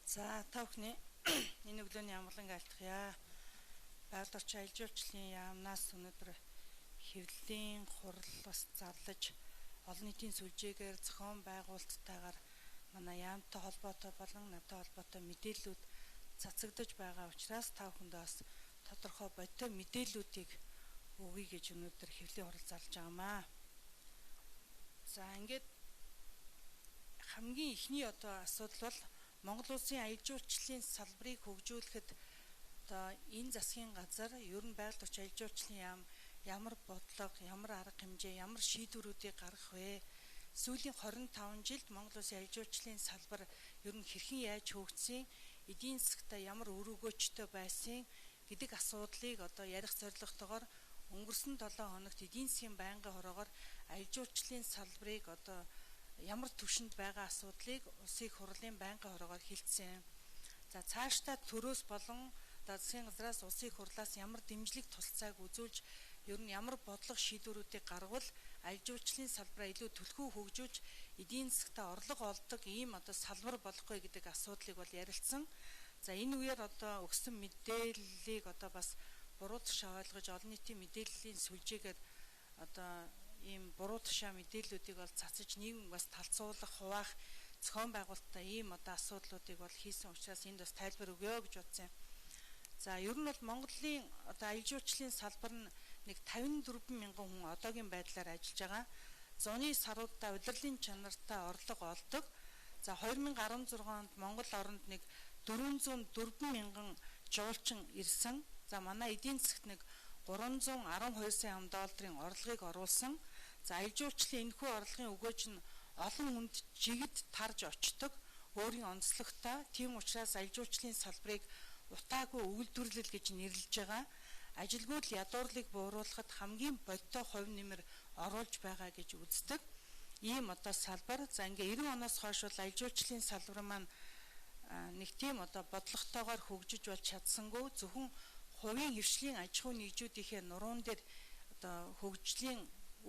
За та бүхний энэ өглөөний амгалан айлтгая. Байгаль орчин аялал жуулчлалын яамнаас өнөөдөр хэвлэлийн хурал бас зарлаж олон нийтийн сүлжээгээр зохион байгуулалттайгаар манай яамтай холбоотой болон надтай холбоотой мэдээллүүд цацагдж байгаа учраас та бүхэндээ бас тодорхой бодтой мэдээллүүдийг өгье гэж өнөөдөр хэвлэлийн хурал зарлаж байгаамаа. За ингээд хамгийн ихний асуудал бол Монгол Улсын аялал жуулчлалын салбарыг хөгжүүлэхэд энэ засгийн газар ер нь байгаль орчин аялал жуулчлалын яам ямар бодлого, ямар арга хэмжээ, ямар шийдвэрүүдийг гаргах вэ? Сүүлийн 25 жилд Монгол Улсын аялал жуулчлалын салбар ер нь хэрхэн яаж хөгжсөн, эдийн засгтаа ямар үр өгөөжтэй байсан гэдэг асуудлыг ярих зорилготойгоор өнгөрсөн 7 хоногт эдийн засгийн байнгын хороогоор аялал жуулчлалын салбарыг ямар түвшинд байгаа асуудлыг улсын хурлын байнгын хороогоор хэлсэн. За цаашдаа төрөөс болон засгийн газраас улсын хурлаас ямар дэмжлэг тусалцааг үзүүлж ер нь ямар бодлого шийдвэрүүдийг гаргавал аялал жуулчлалын салбараа илүү түлхүү хөгжүүлж эдийн засгтаа орлого олдог ийм салбар болох вэ гэдэг асуудлыг бол ярилцсан. За энэ үеэр өгсөн мэдээллийг бас буруу тушаа ойлгож олон нийтийн мэдээллийн сүлжээгээр ийм буруу тушаа мэдээллүүдийг бол цацаж нийгэм бас талцуулах, хуваах, зохион байгуулалттай ийм асуудлуудыг бол хийсэн учраас энд бас тайлбар өгөө гэж бодсон юм. За ер нь бол Монголын аялал жуулчлалын салбар нь нэг 54 мянган хүн одоогийн байдлаар ажиллаж байгаа. Зуны саруудаа удирдлын чанартай орлого олдог. За 2016 онд Монгол оронд нэг 404 мянган жуулчин ирсэн. За манай эдийн засгт нэг 312 сая $, орлогыг оруулсан. За аялал жуулчлалын энэхүү орлогын өгөөж нь олон хүнд жигд тарж очдог. Өөрийн онцлогтой. Тийм учраас аялал жуулчлалын салбарыг утаагүй өгүүлбэрлэл гэж нэрлэж байгаа. Ажилгүйд ядуурлыг бууруулахад хамгийн бодиттой хувь нэмэр оруулж байгаа гэж үздэг. Ийм салбар. За ингээ 90 оноос хойш бол аялал жуулчлалын салбар маань нэг тийм бодлоготойгоор хөгжиж болж чадсангүй зөвхөн хувийн хвшлийн аж ахуй нэгжүүдийнхээ нуруун дээр хөгжлийн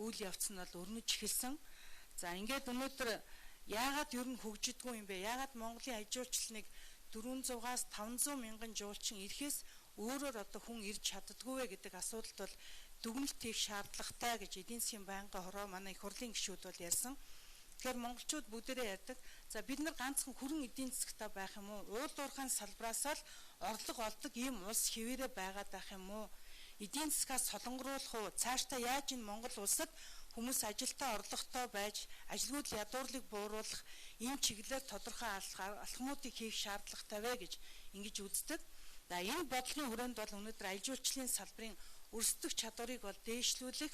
үйл явц нь бол өрнөж эхэлсэн. За ингээд өнөөдөр яагаад ер нь хөгжидгүй юм бэ? Яагаад Монголын аялал жуулчлалыг 400-аас 500 мянган жуулчин ирэхээс өөрөөр хүн ирж чаддгүй вэ гэдэг асуудалд бол дүгнэлт хийх шаардлагатай гэж эдийн засгийн байнгын хороо манай их хурлын гишүүд бол ярьсан. Тэгэхээр монголчууд бүгдээрээ ярьдаг. За бид нар ганцхан хүрэн эдийн засгтаа байх юм уу? Уул уурхайн салбраас л орлого олдог ийм улс хэвээрээ байгаад байх юм уу? Эдийн засгаас солонгоруулах уу? Цаашдаа яаж энэ Монгол улсад хүмүүс ажилтаа орлоготой байж ажилгүйд ядуурлыг бууруулах ийм чиглэлээр тодорхой алхмуудыг хийх шаардлагатай вэ гэж ингэж үздэг. За энэ бодлогын хүрээнд бол өнөөдөр аялал жуулчлалын салбарын өрсөлдөх чадварыг бол дээшлүүлэх,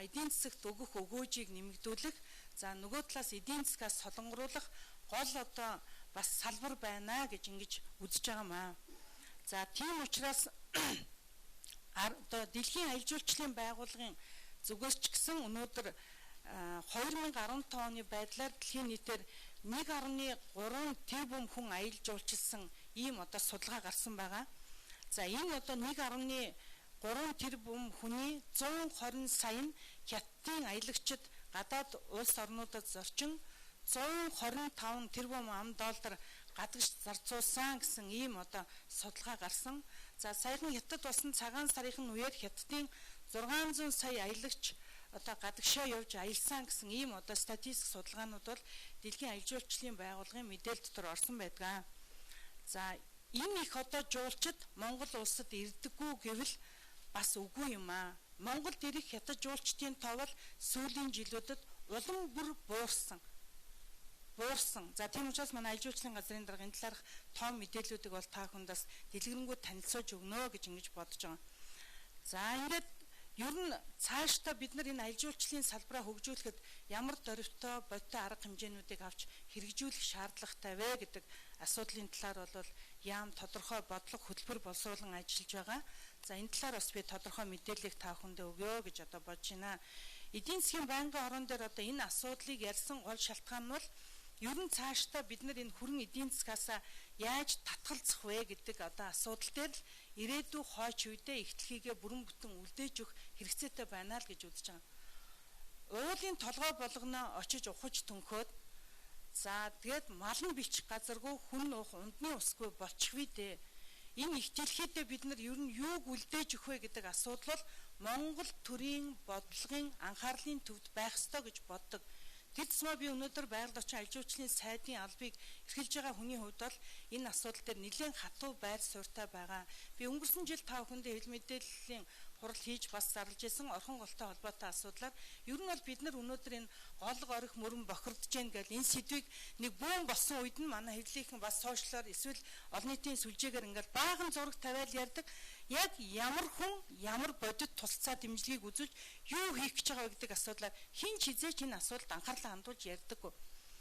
эдийн засагт өгөх өгөөжийг нэмэгдүүлэх, за нөгөө талаас эдийн засгаас солонгоруулах гол бас салбар байна гэж ингэж үзэж байгаамаа. За тийм учраас дэлхийн аялал жуулчлалын байгууллагын зүгээс ч гэсэн өнөөдөр 2015 оны байдлаар дэлхийн нийтээр 1.3 тэрбум хүн аялал жуулчилсан ийм судалгаа гарсан байгаа. За энэ 1.3 тэрбум хүний 120 сая нь хятадын аялагчид гадаад улс орнуудад зорчин 125 тэрбум $, гадагш зарцуулсан гэсэн ийм судалгаа гарсан. За саяхан хятад болсон цагаан сарын үеэр хятадын 600 сая аялагч гадагшаа явж аялсан гэсэн ийм статистик судалгаанууд бол дэлхийн аялал жуулчлалын байгууллагын мэдээлэл дотор орсон байдаг. За энэ их жуулчид Монгол улсад ирдэггүй гэвэл бас үгүй юм аа. Монголд ирэх хятад жуулчдын тоо бол сүүлийн жилүүдэд улам бүр буурсан. За тийм учраас манай аялал жуулчлалын газрын дарга энэ талаарх том мэдээллүүдийг бол та бүхэндээ дэлгэрэнгүй танилцуулж өгнө гэж ингэж бодож байгаа. За ингээд ер нь цаашдаа бид нар энэ аялал жуулчлалын салбараа хөгжүүлэхэд ямар дөрвтэй бодиттой арга хэмжээнүүдийг авч хэрэгжүүлэх шаардлагатай вэ гэдэг асуудлын талаар бол яам тодорхой бодлого хөтөлбөр боловсруулан ажиллаж байгаа. За энэ талаар бас би тодорхой мэдээллийг та бүхэндээ өгөө гэж бодож байна. Эдийн засгийн байнгын хорон дээр энэ асуудлыг ярьсан гол шалтгаан нь бол ер нь цаашдаа бид нар энэ хүрэн эдийн засгаас яаж татгалзах вэ гэдэг асуудал дээр л ирээдүйн хойч үедээ ихтлхийгээ бүрэн бүтэн үлдээж өгөх хэрэгцээтэй байна л гэж үзэж байгаа. Уулын толгой болгоно очиж ухаж төнхөөд За тэгээд малн бичих газаргүй хүн уух ундны усгүй болчихвээ дээ. Энэ их дэлхийдээ бид нар ер нь юуг үлдээж өгөх вэ гэдэг асуудал бол Монгол төрийн бодлогын анхаарлын төвд байх ёстой гэж боддог. Тэр тусмаа би өнөөдөр байгаль орчин аж үйлчлийн сайдын албыг эрхэлж байгаа хүний хувьд бол энэ асуудал дээр нэлээд хатуу байр суурьтай байгаа. Би өнгөрсөн жил та бүхэндээ хил мэдээллийн хурал хийж бас зарлж исэн орхон голтой холбоотой асуудлаар ер нь бол бид нар өнөөдөр энэ гол горих мөрөн бохирдож гэн гэл энэ сэдвийг нэг бүүн болсон үед нь манай хэвлийнхэн бас сошиалоор эсвэл олон нийтийн сүлжээгээр ингээл баахан зураг тавиал ярьдаг. Яг ямар хүн ямар бодит тусцаа дэмжлэгийг үзүүлж юу хийх гэж байгаа гэдэг асуудлаар хин ч хизээч энэ асуудалд анхаарлаа хандуулж ярьдаггүй.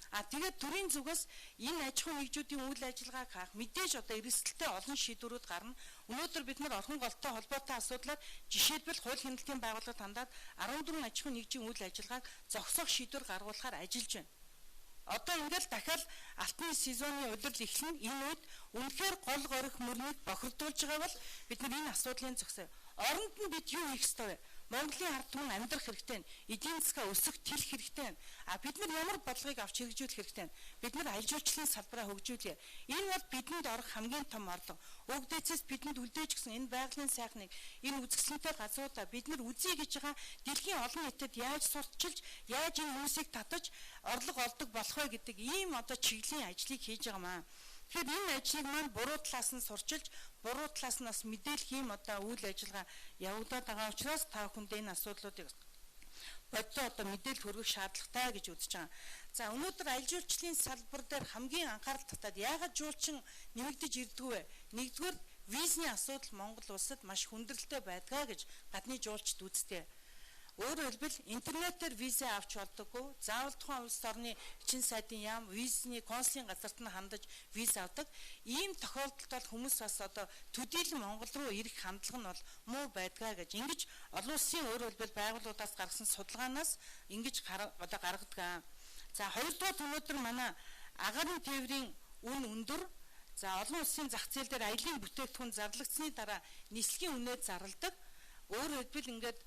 Тэгээд төрийн зүгээс энэ аж ахуйн нэгжүүдийн үйл ажиллагааг хаах мэдээж одоо эрсдэлтэй олон шийдвэрүүд гарна. Өнөөдөр бид нар орхон голтой холбоотой асуудлаар жишээлбэл хууль хяналтын байгууллагад хандаад 14 аж ахуйн нэгжийн үйл ажиллагааг зогсоох шийдвэр гаргуулахаар ажиллаж байна. Одоо ингээл дахиад алтны сезоны удирдал эхлэн энэ үед үнэхээр гол горих мөрнийг бохирдуулж байгаа бол бид нар энэ асуудлын зогсоё. Оронд нь бид юу хийх ёстой вэ? Монголын ард түмэн амьдрах хэрэгтэй. Эдийн засгаа өсөх тэлэх хэрэгтэй. Бид нар ямар бодлогыг авч хэрэгжүүлэх хэрэгтэй. Бид нар аж үйлчлийн салбараа хөгжүүлье. Энэ бол бидэнд орох хамгийн том орлого. Уг дэцэс бидэнд үлдээж гисэн энэ байгалийн сайхныг энэ үзэсгэлэнтэй газруудаа бид нар үзье гэж байгаа дэлхийн олон нийтэд яаж сурталчилж, яаж энэ хүмүүсийг татаж орлого олдог болох вэ гэдэг ийм одоо чиглэлийн ажлыг хийж байгаа маа. Тэгэхээр энэ ажлыг маань буруу талаас нь сурчилж, буруу талаас нь бас мэдээлэх юм одоо үйл ажиллагаа явагдаад байгаа учраас та бүхэндээ энэ асуудлуудыг бодтой одоо мэдээлэл хүргэх шаардлагатай гэж үзэж байгаа. За өнөөдөр аж үйлчлийн салбар дээр хамгийн анхаарал татаад яагаад жуулчин нэмэгдэж ирдэггүй вэ? Нэгдүгээр визний асуудал Монгол улсад маш хүндрэлтэй байдгаа гэж гадны жуулчд үздэг. Өөрөөр хэлбэл интернетээр виза авч болдоггүй. Заавал тухайн улс орны эчин сайдын яам визний консулын газарт нь хандаж виз авдаг. Ийм тохиолдолд бол хүмүүс бас одоо төдийлөн Монгол руу ирэх хандлага нь бол муу байдгаа гэж ингэж олон улсын өөрөөр хэлбэл байгууллагуудаас гаргасан судалгаанаас ингэж одоо гаргадаг. За хоёрдугаар өнөөдөр манай агарын тээврийн үн өндөр. За олон улсын зах зээл дээр аялын бүтээгдэхүүн зарлагдсны дараа нислэгийн үнээр зарладаг. Өөрөөр хэлбэл ингээд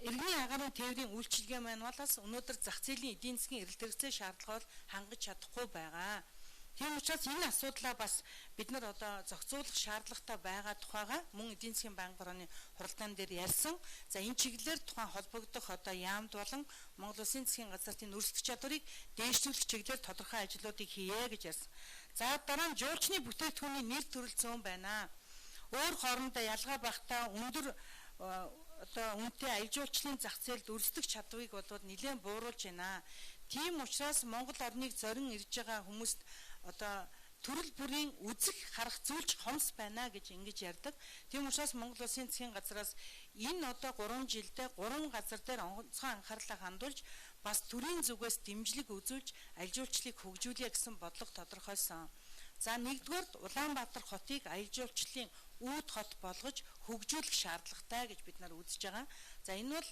иргэний агарын тээврийн үйлчилгээ маань болоос өнөөдөр зах зээлийн эдийн засгийн эрэлт хэрэгцээ шаардлага бол хангаж чадахгүй байгаа. Тийм учраас энэ асуудлаа бас бид нар одоо зохицуулах шаардлагатай байгаа тухайга мөн эдийн засгийн банк хорооны хуралдаан дээр ярьсан. За энэ чиглэлээр тухайн холбогдох одоо яамд болон Монгол Улсын засгийн газрын өрсөлдөх чадварыг дээшлүүлэх чиглэлээр тодорхой ажлуудыг хийе гэж ярьсан. За дараа нь жуулчны бүтээгдэхүүний нэр төрөл зөөн байна. Өөр хоорондоо ялгаа багтаа өндөр одоо үнэтэй аж үйлчлийн зах зээлд өрсөлдөх чадварыг бодвол нэлээд бууруулж байна. Тийм учраас Монгол орныг зорин ирж байгаа хүмүүст одоо төрөл бүрийн үзэх харах зүйлч хомс байна гэж ингэж ярьдаг. Тийм учраас Монгол Улсын засгийн газраас энэ одоо 3 жилдээ 3 газар дээр онцгой анхаарлаа хандуулж бас төрийн зүгээс дэмжлэг үзүүлж аж үйлчлийг хөгжүүлье гэсэн бодлого тодорхойлсон. За нэгдүгээр Улаанбаатар хотыг аж үйлчлийн үүд хот болгож хөгжүүлэх шаардлагатай гэж бид нар үзэж байгаа. За энэ бол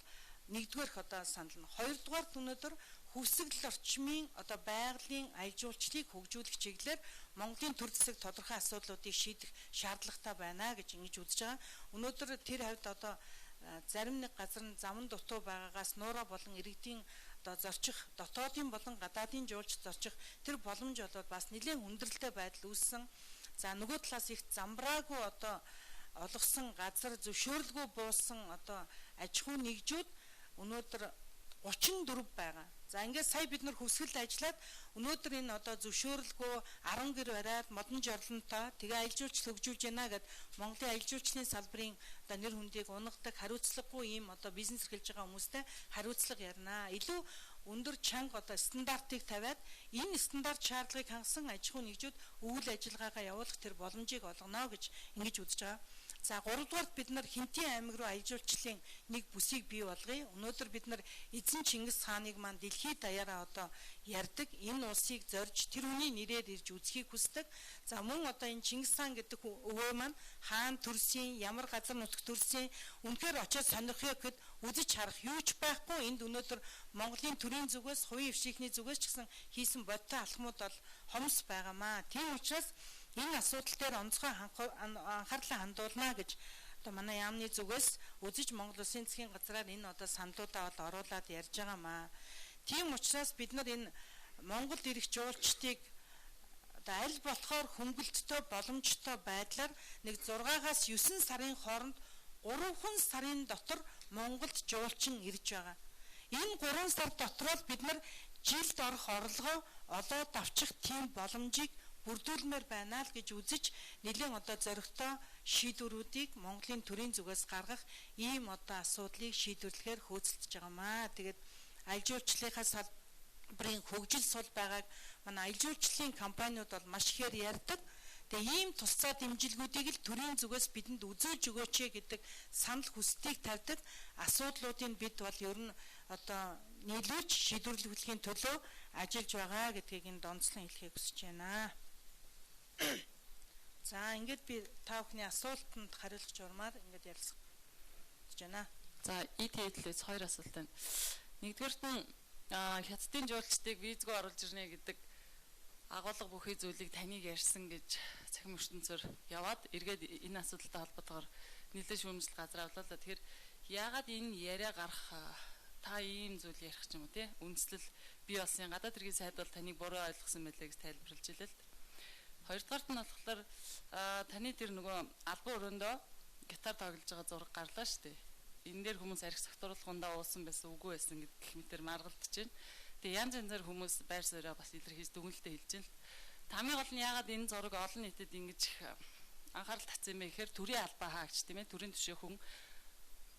нэгдүгээрх одоо санал нь. Хоёрдугаар өнөөдөр хүсэгл орчмын одоо байгалийн аж үйлчлийг хөгжүүлэх чиглэлээр Монголын төр засаг тодорхой асуудлуудыг шийдэх шаардлагатай байна гэж ингэж үзэж байгаа. Өнөөдөр тэр хавьд одоо зарим нэг газар нь заман дутуу байгаагаас нуураа болон иргэдийн одоо зорчих дотоодын болон гадаадын жуулч зорчих тэр боломж болоод бас нэлээд хүндрэлтэй байдал үүссэн. За нөгөө талаас их замбраагүй одоо олгосон газар зөвшөөрлгүй буусан одоо аж ахуйн нэгжүүд өнөөдөр 34 байгаа. За ингээд сая бид нар хүсгэлд ажиллаад өнөөдөр энэ одоо зөвшөөрлгүй 10 гэр бариад модон жорлонтой тэгээ аялжуулч хөгжүүлж байна гэд Монголын аялжуулчны салбарын одоо нэр хүндийг унгадаг хариуцлагагүй ийм одоо бизнес эрхэлж байгаа хүмүүстэй хариуцлага ярина. Илүү өндөр чанга одоо стандартыг тавиад энэ стандарт шаардлагыг хангасан аж ахуйн нэгжүүд үйл ажиллагаагаа явуулах тэр боломжийг олгоно гэж ингэж үзэж байгаа. За 3-дугаарт бид нар Хинтийн аймаг руу аж үйлчлийн нэг бүсийг бий болгоё. Өнөөдөр бид нар эзэн Чингис хааныг маань дэлхийд даяараа одоо ярьдаг. Энэ улсыг зорж тэр хүний нэрээр ирж үзхийг хүсдэг. За мөн одоо энэ Чингис хаан гэдэг өвөө маань хаан төрсөн, ямар газар нутаг төрсөн, үнэхээр очиод сонирхё гэд үзэж харах юу ч байхгүй. Энд өнөөдөр Монголын төрийн зүгээс, хувийн хвшийнхний зүгээс ч гэсэн хийсэн бодтой алхмууд бол хомс байгаамаа. Тийм учраас энэ асуудал дээр онцгой анхаарлаа хандуулна гэж одоо манай яамны зүгээс үзэж Монгол Улсын засгийн газраар энэ одоо саналуудаа бол оруулаад ярьж байгаамаа. Тийм учраас бид нар энэ Монгол ирэх жуулчдыг одоо аль болохоор хөнгөлттэй боломжтой байдлаар нэг 6-аас 9 сарын хооронд 3 сарын дотор Монголд жуулчин ирж байгаа. Энэ 3 сар дотор л бид нар жилд орох орлогоо олоод авчих тийм боломжийг бүрдүүлмээр байна л гэж үзэж нэлийн одоо зоригтой шийдвэрүүдийг Монголын төрийн зүгээс гаргах ийм одоо асуудлыг шийдвэрлэхээр хөөцөлдөж байгаамаа. Тэгээд аль жуулчлалынхаа салбарын хөгжил сул байгааг манай аль жуулчлалын компаниуд бол маш ихээр ярьдаг. Тэгээ ийм тусцаа дэмжлэгүүдийг л төрийн зүгээс бидэнд үзүүлж өгөөч гэдэг санал хүсдийг тавьдаг. Асуудлуудыг бид бол ер нь одоо нийлүүлж шийдвэрлэхийн төлөө ажиллаж байгаа гэдгийг энэ донцлон хэлхийг хүсэж байна. За ингээд би та бүхний асуултанд хариулах журмаар ингээд ярилцж байна. За ETA-ээс 2 асуулт байна. Нэгдүгээрт нь хятадын жуулчдыг визгүй оруулж ирнэ гэдэг агуулга бүхий зүйлийг таныг ярьсан гэж цахим ертөнцөөр яваад эргээд энэ асуудалтай холбоотойгоор нийлээ шүүмжлэл газар авлаа. Тэгэхээр яагаад энэ яриа гарах та ийм зүйл ярих ч юм уу те үндэслэл бий болсон гадаад хэргийн сайд бол таныг буруу ойлгосон байлаа гэж тайлбарлаж илээ л. Хоёрдугаарт нь болохоор таны тэр нөгөө албан өрөөндөө гитар тоглож байгаа зураг гарлаа шүү дээ. Энэ дээр хүмүүс арх согтууруулгундаа уусан байсан үгүй байсан гэх мэтэр маргалдаж байна. Тэгээ янз янзаар хүмүүс байр сууриа бас илэрхийлж дүгнэлтээ хэлж байна л. Хамгийн гол нь яагаад энэ зураг олон нийтэд ингэж анхаарал татсан юм бэ гэхээр төрийн албаа хаагч тийм ээ төрийн төшөө хүн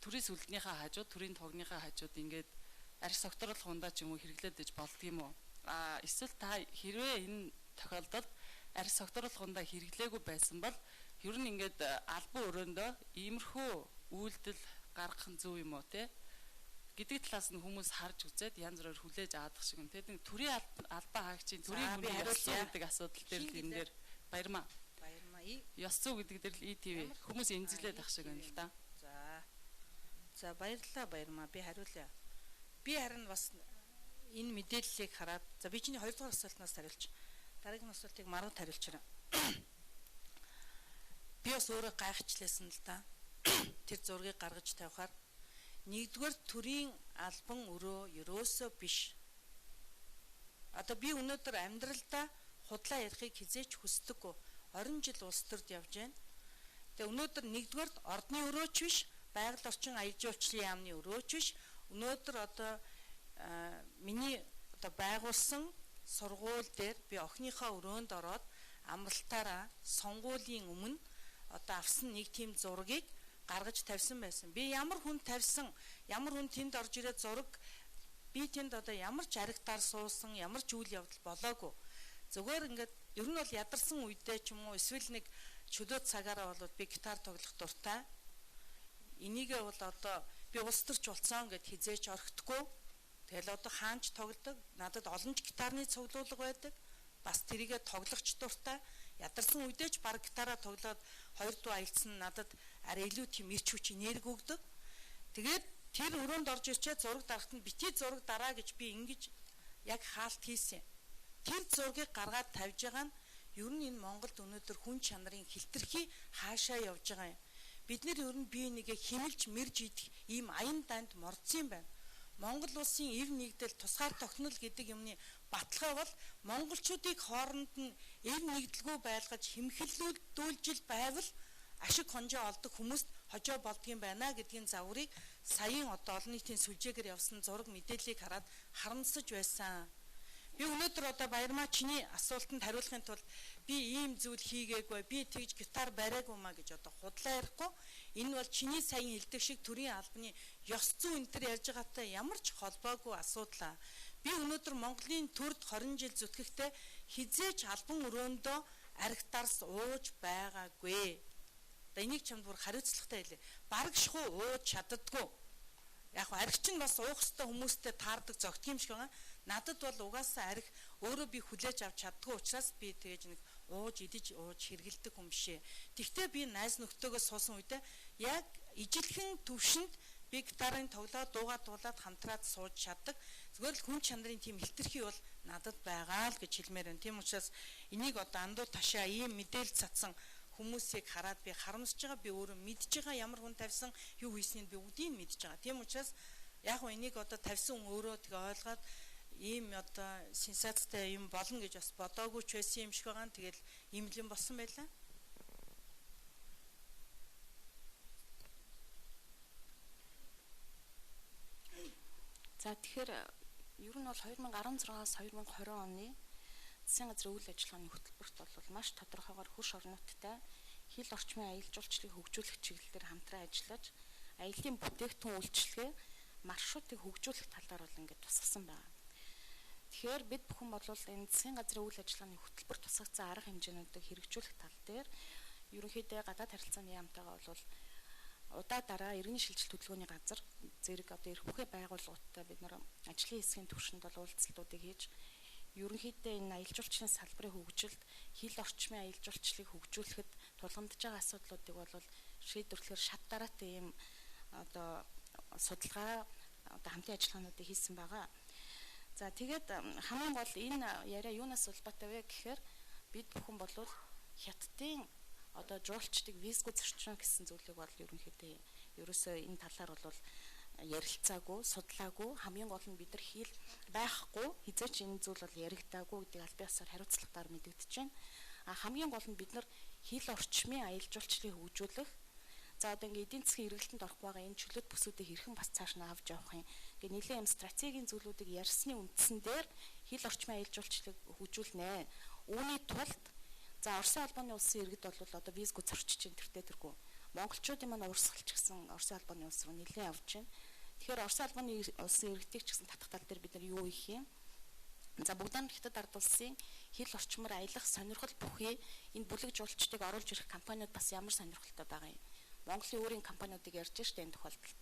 төрийн сүлднийхээ хажууд төрийн тогныхаа хажууд ингээд арх согтууруулгундаа ч юм уу хэрэглээд иж болдгийм үү? Эсвэл та хэрвээ энэ тохиолдолд арх согтууруулгундаа хэрэглээгүй байсан бол ер нь ингээд албан өрөөндөө иймэрхүү үйлдэл гаргах нь зөв юм уу те гэдэг талаас нь хүмүүс харж үзээд янз бүрээр хүлээж аадах шиг юм те төрийн албан хаагчийн төрийн хүний хариулсан гэдэг асуудал дээр л энэ дээр баярмаа ёс зүй гэдэг дээр л ETV хүмүүс эмзэглээд ах шиг байна л да. За баярлалаа баярмаа би хариулъя. Би харин бас энэ мэдээллийг хараад за би чиний 2 дугаар асуултнаас хариулж дараагийн асуултыг маргад хариулчихна. Би бас өөрөө гайхчлээсэн л да. Тэр зургийг гаргаж тавихаар нэгдүгээр төрийн албан өрөө ерөөсөө биш. Одоо би өнөөдөр амьдралдаа худлаа ярихыг хизээч хүсдэггүй. 20 жил улс төрд явж байна. Тэгээ өнөөдөр нэгдүгээр ордны өрөөч биш, байгаль орчин аял жуулчлалын яамны өрөөч биш. Өнөөдөр одоо миний одоо байгуулсан сургууль дээр би охиныхоо өрөөнд ороод амралтаараа сонгуулийн өмнө одоо авсан нэг тийм зургийг гаргаж тавьсан байсан. Би ямар хүн тавьсан, ямар хүн тэнд орж ирээд зураг би тэнд одоо ямар ч аригтаар суусан, ямар ч үйл явдал болоогүй. Зүгээр ингээд ер нь бол ядарсан үедээ ч юм уу эсвэл нэг чөлөө цагаараа бол би гитар тоглох дуртай. Энийгээ бол одоо би улс төрч болцсон гэд хизээч орхихгүй. Тэгэл одоо хаанч тоглодог. Надад олон ч гитарны цуглуулга байдаг. Бас тэрийгээ тоглохч дуртай. Ядарсан үедээ ч баг гитараа тоглоод 2 дуу аялцсан надад арай илүү тийм ирч хүч энерги өгдөг. Тэгээд тэр өрөөнд орж ирчээ зураг дарахт нь битгий зураг дараа гэж би ингэж яг хаалт хийсэн. Тэр зургийг гаргаад тавьж байгаа нь ер нь энэ Монголд өнөөдөр хүн чанарын хилтерхий хаашаа явж байгаа юм. Бид нэр ер нь бие нэгэ химэлж мэрж идэх ийм аян данд мордсон юм байна. Монгол улсын ив нэгдэл тусгаар тогтнол гэдэг юмны баталгаа бол монголчуудыг хооронд нь ив нэгдэлгүй байлгаж хэмхэллүүлжил байвал ашиг хонжоо олдог хүмүүст хожоо болдгийм байна гэдгийн загварыг саяын одоо олон нийтийн сүлжээгээр явсан зураг мэдээллийг хараад харамсаж байсан. Би өнөөдөр одоо баярмаа чиний асуултанд хариулахын тулд би ийм зүйл хийгээгүй, би тэгж гитар бариагүй маа гэж одоо худлаа ярихгүй. Энэ бол чиний саяын хэлдэг шиг төрийн албаны ёс зүй энэ төр ярьж байгаатай ямар ч холбоогүй асуудал. Би өнөөдөр Монголын төрд 20 жил зүтгэхдээ хизээч албан өрөөндөө аригтарс ууж байгаагүй. Одоо энийг чамд бүр хариуцлагатай хэлээ. Бараг шхуу ууж чаддаггүй. Яг хөө аригч нь бас уух хэвээр хүмүүстэй таардаг зогтх юм шиг байгаа. Надад бол угаасаа ариг өөрөө би хүлээж авч чаддгүй учраас би тэгэж нэг ууж идэж ууж хэргэлдэг юм бишээ. Тэгвэл би найз нөхдөөгөө суусан үедээ яг ижилхэн төвшөнд би гитарын тоглоод дуулаад хамтраад сууж чаддаг. Зүгээр л хүн чанарын тийм хилтерхий бол надад байгаа л гэж хэлмээр байна. Тийм учраас энийг одоо андуу ташаа ийм мэдээлэл цацсан хүмүүсийг хараад би харамсаж байгаа. Би өөрөө мэдж байгаа ямар хүн тавьсан юу хийснийг би үдийг мэдж байгаа. Тийм учраас яг энийг одоо тавьсан өөрөө тэгээ ойлгоод ийм одоо сенсацтай юм болно гэж бас бодоогүй ч байсан юм шиг байгаа. Тэгэл ийм л юм болсон байлаа. За тэгэхээр ер нь бол 2016-аас 2020 оны засгийн газрын үйл ажиллагааны хөтөлбөрт бол маш тодорхойгоор хөрш орнуудтай хил орчмын аялал жуулчлалыг хөгжүүлэх чиглэлээр хамтран ажиллаж аяллаа бүтээгдэхүүн үйлчилгээ маршрутыг хөгжүүлэх талаар бол ингээд тусгасан байна. Тэгэхээр бид бүхэн бол энэ засгийн газрын үйл ажиллагааны хөтөлбөрт тусгасан арга хэмжээнүүдийг хэрэгжүүлэх тал дээр ерөнхийдөө гадаад харилцааны яамтайгаа бол удаа дараа иргэний шилжилт хөтөлбөрийн газар зэрэг одоо эрх бүхий байгууллагуудтай бид нар ажлын хэсгийн түвшинд бол уулзалтуудыг хийж ерөнхийдөө энэ аялал жуулчлалын салбарын хөгжилд хил орчмын аялал жуулчлалыг хөгжүүлэхэд тулгамдж байгаа асуудлуудыг бол шийдвэрлэхээр шат дараатай ийм одоо судалгаа одоо хамтын ажиллагаануудыг хийсэн байгаа. За тэгээд хамгийн гол энэ яриа юунаас улбаатай вэ гэхээр бид бүхэн бол хятадын одоо жуулчдыг визгүй зарчна гэсэн зүйлийг бол ерөнхийдөө ерөөсөө энэ талаар бол ярилцаагүй, судлаагүй, хамгийн гол нь бид нар хил байхгүй хизээч энэ зүйл бол яригдаагүй гэдэг аль биесээр хариуцлагатаар мэдэгдэж байна. Хамгийн гол нь бид нар хил орчмын аялал жуулчлалыг хөгжүүлэх. За одоо ингээд эдийн засгийн эргэлтэнд орохгүй байгаа энэ чөлөөт бүсүүдийг хэрхэн бас цааш нь авч явах юм. Ингээд нэлээд юм стратегийн зүйлүүдийг ярьсны үндсэн дээр хил орчмын аялал жуулчлалыг хөгжүүлнэ. Үүний тулд за Оросын албаны улсын иргэд бол одоо визгүй зорчиж ин тэртээ тэргүй. Монголчуудын маань урсгалч гэсэн Оросын албаны улс руу нэлээд явж байна. Тэгэхээр Оросын албаны улсын иргэдийг ч гэсэн татах тал дээр бид нар юу хийх юм? За бүгдээр нь хятад ард улсын хил орчмоор аялах сонирхол бүхий энэ бүлэг жуулчдыг оруулж ирэх компаниуд бас ямар сонирхолтой байгаа юм. Монголын өөрийн компаниудыг ярьж штэ энэ тохиолдолд.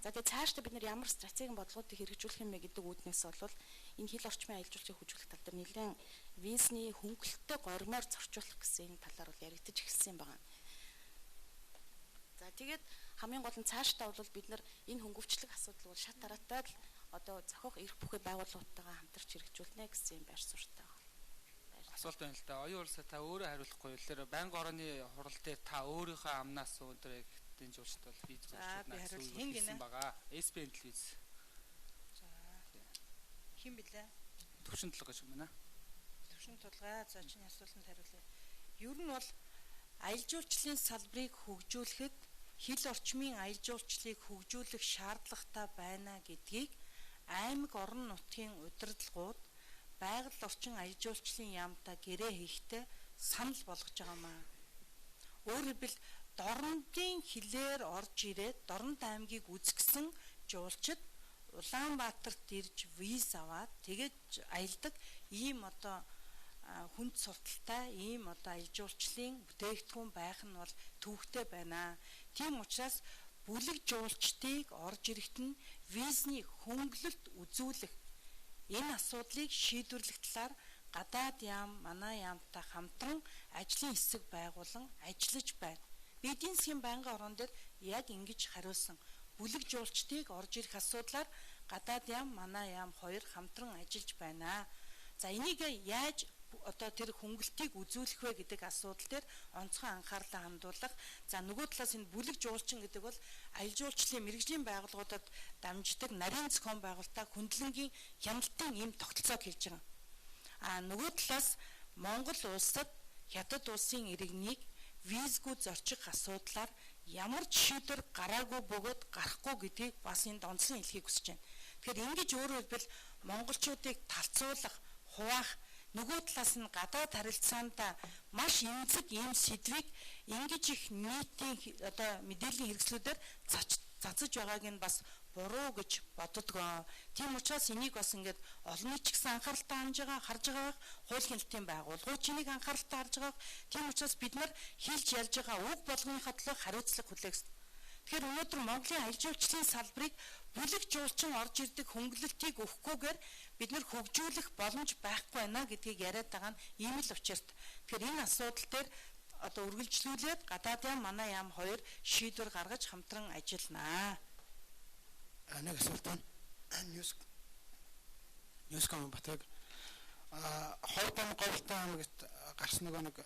За тэгээ цаашдаа бид нар ямар стратегийн бодлогуудыг хэрэгжүүлэх юм бэ гэдэг үүднээс бол энэ хил орчмын аялал жуулчлалыг хөгжүүлэх тал дээр нэлээд визний хөнгөлөлтөд гормоор зорчуулах гэсэн энэ талаар бол яригдаж эхэлсэн юм байна. За тэгээд хамгийн гол нь цаашдаа бол бид нар энэ хөнгөвчлөг асуудал бол шат дараатай л одоо зохиох эрх бүхий байгууллагуудтайгаа хамтарч хэрэгжүүлнэ гэсэн юм байр суурьтай байна. Асуулт байна л да. Оюун урсаа та өөрөө хариулахгүй. Тэгэхээр байнгын орны хурал дээр та өөрийнхөө амнаас өндөр хятадын жуулчд бол виз хариулсан байгаа. SPN телевиз. За хэн блэ? Төвшин толгой шиг байна. Төвшин толгой. За чиний асуултанд хариулъя. Ер нь бол аялал жуулчлалын салбарыг хөгжүүлэхэд хил орчмын аялал жуулчлалыг хөгжүүлэх шаардлагатай байна гэдгийг аймаг орон нутгийн удирдлагууд байгаль орчин аялал жуулчлалын яамтай гэрээ хийхдээ санал болгож байгаамаа. Өөрөөр хэлбэл Дорнодын хилээр орж ирээд Дорнод аймгийг үзгэсэн жуулчид Улаанбаатарт ирж виз аваад тэгээд аялдаг ийм одоо хүнд сурталтай ийм одоо аялал жуулчлалын бүтээгдэхүүн байх нь бол төвөгтэй байна. Тийм учраас бүлэг жуулчдыг орж ирэхэд нь визний хөнгөлөлт үзүүлэх энэ асуудлыг шийдвэрлэх талаар гадаад яам, манай яамтай хамтран ажлын хэсэг байгуулан ажиллаж байна. Эдийн засгийн байнгын орон дээр яг ингэж хариулсан. Бүлэг жуулчдыг орж ирэх асуудлаар гадаад яам, манай яам хоёр хамтран ажиллаж байна. За энийг яаж одоо тэр хөнгөлтийг үзүүлэх вэ гэдэг асуудал дээр онцгой анхаарлаа хандуулах. За нөгөө талаас энэ бүлэг жуулчин гэдэг бол аялал жуулчлалын мэргэжлийн байгууллагуудад дамждаг нарийн зохион байгуулалтаа хөндлөнгийн хяналтын эм тогтолцоог хэлж байгаа. Нөгөө талаас Монгол улсад хятад улсын иргэнийг визгүй зорчих асуудлаар ямар ч шийдвэр гараагүй бөгөөд гарахгүй гэдгийг бас энд онцлон хэлхийг хүсэж байна. Тэгэхээр ингэж өөрөөр хэлбэл монголчуудыг талцуулах, хуваах нөгөө талаас нь гадаад харилцаанд маш эмзэг ийм сэдвийг ингэж их нийтийн одоо мэдээллийн хэрэгслүүдээр цацаж байгааг нь бас буруу гэж боддгоо. Тийм учраас энийг бас ингээд олон нийт ч гэсэн анхааралтай харж байгаа хууль хяналтын байгууллагууд энийг анхааралтай харж байгаа. Тийм учраас бид нар хэлж ярьж байгаа үг болгоныхоо төлөө хариуцлага хүлээх. Тэгэхээр өнөөдөр Монголын аялал жуулчлалын салбарыг бүлэг жуулчин орж ирдэг хөнгөлөлтийг өгөхгүйгээр бид нар хөгжүүлэх боломж байхгүй байна гэдгийг яриад байгаа нь ийм л учирт. Тэгэхээр энэ асуудал дээр одоо үргэлжлүүлээд гадаад яам, манай яам хоёр шийдвэр гаргаж хамтран ажилланаа. Нэг асуулт байна. Ньюском батаг Хордон Говьтай аймагт гарсан нэг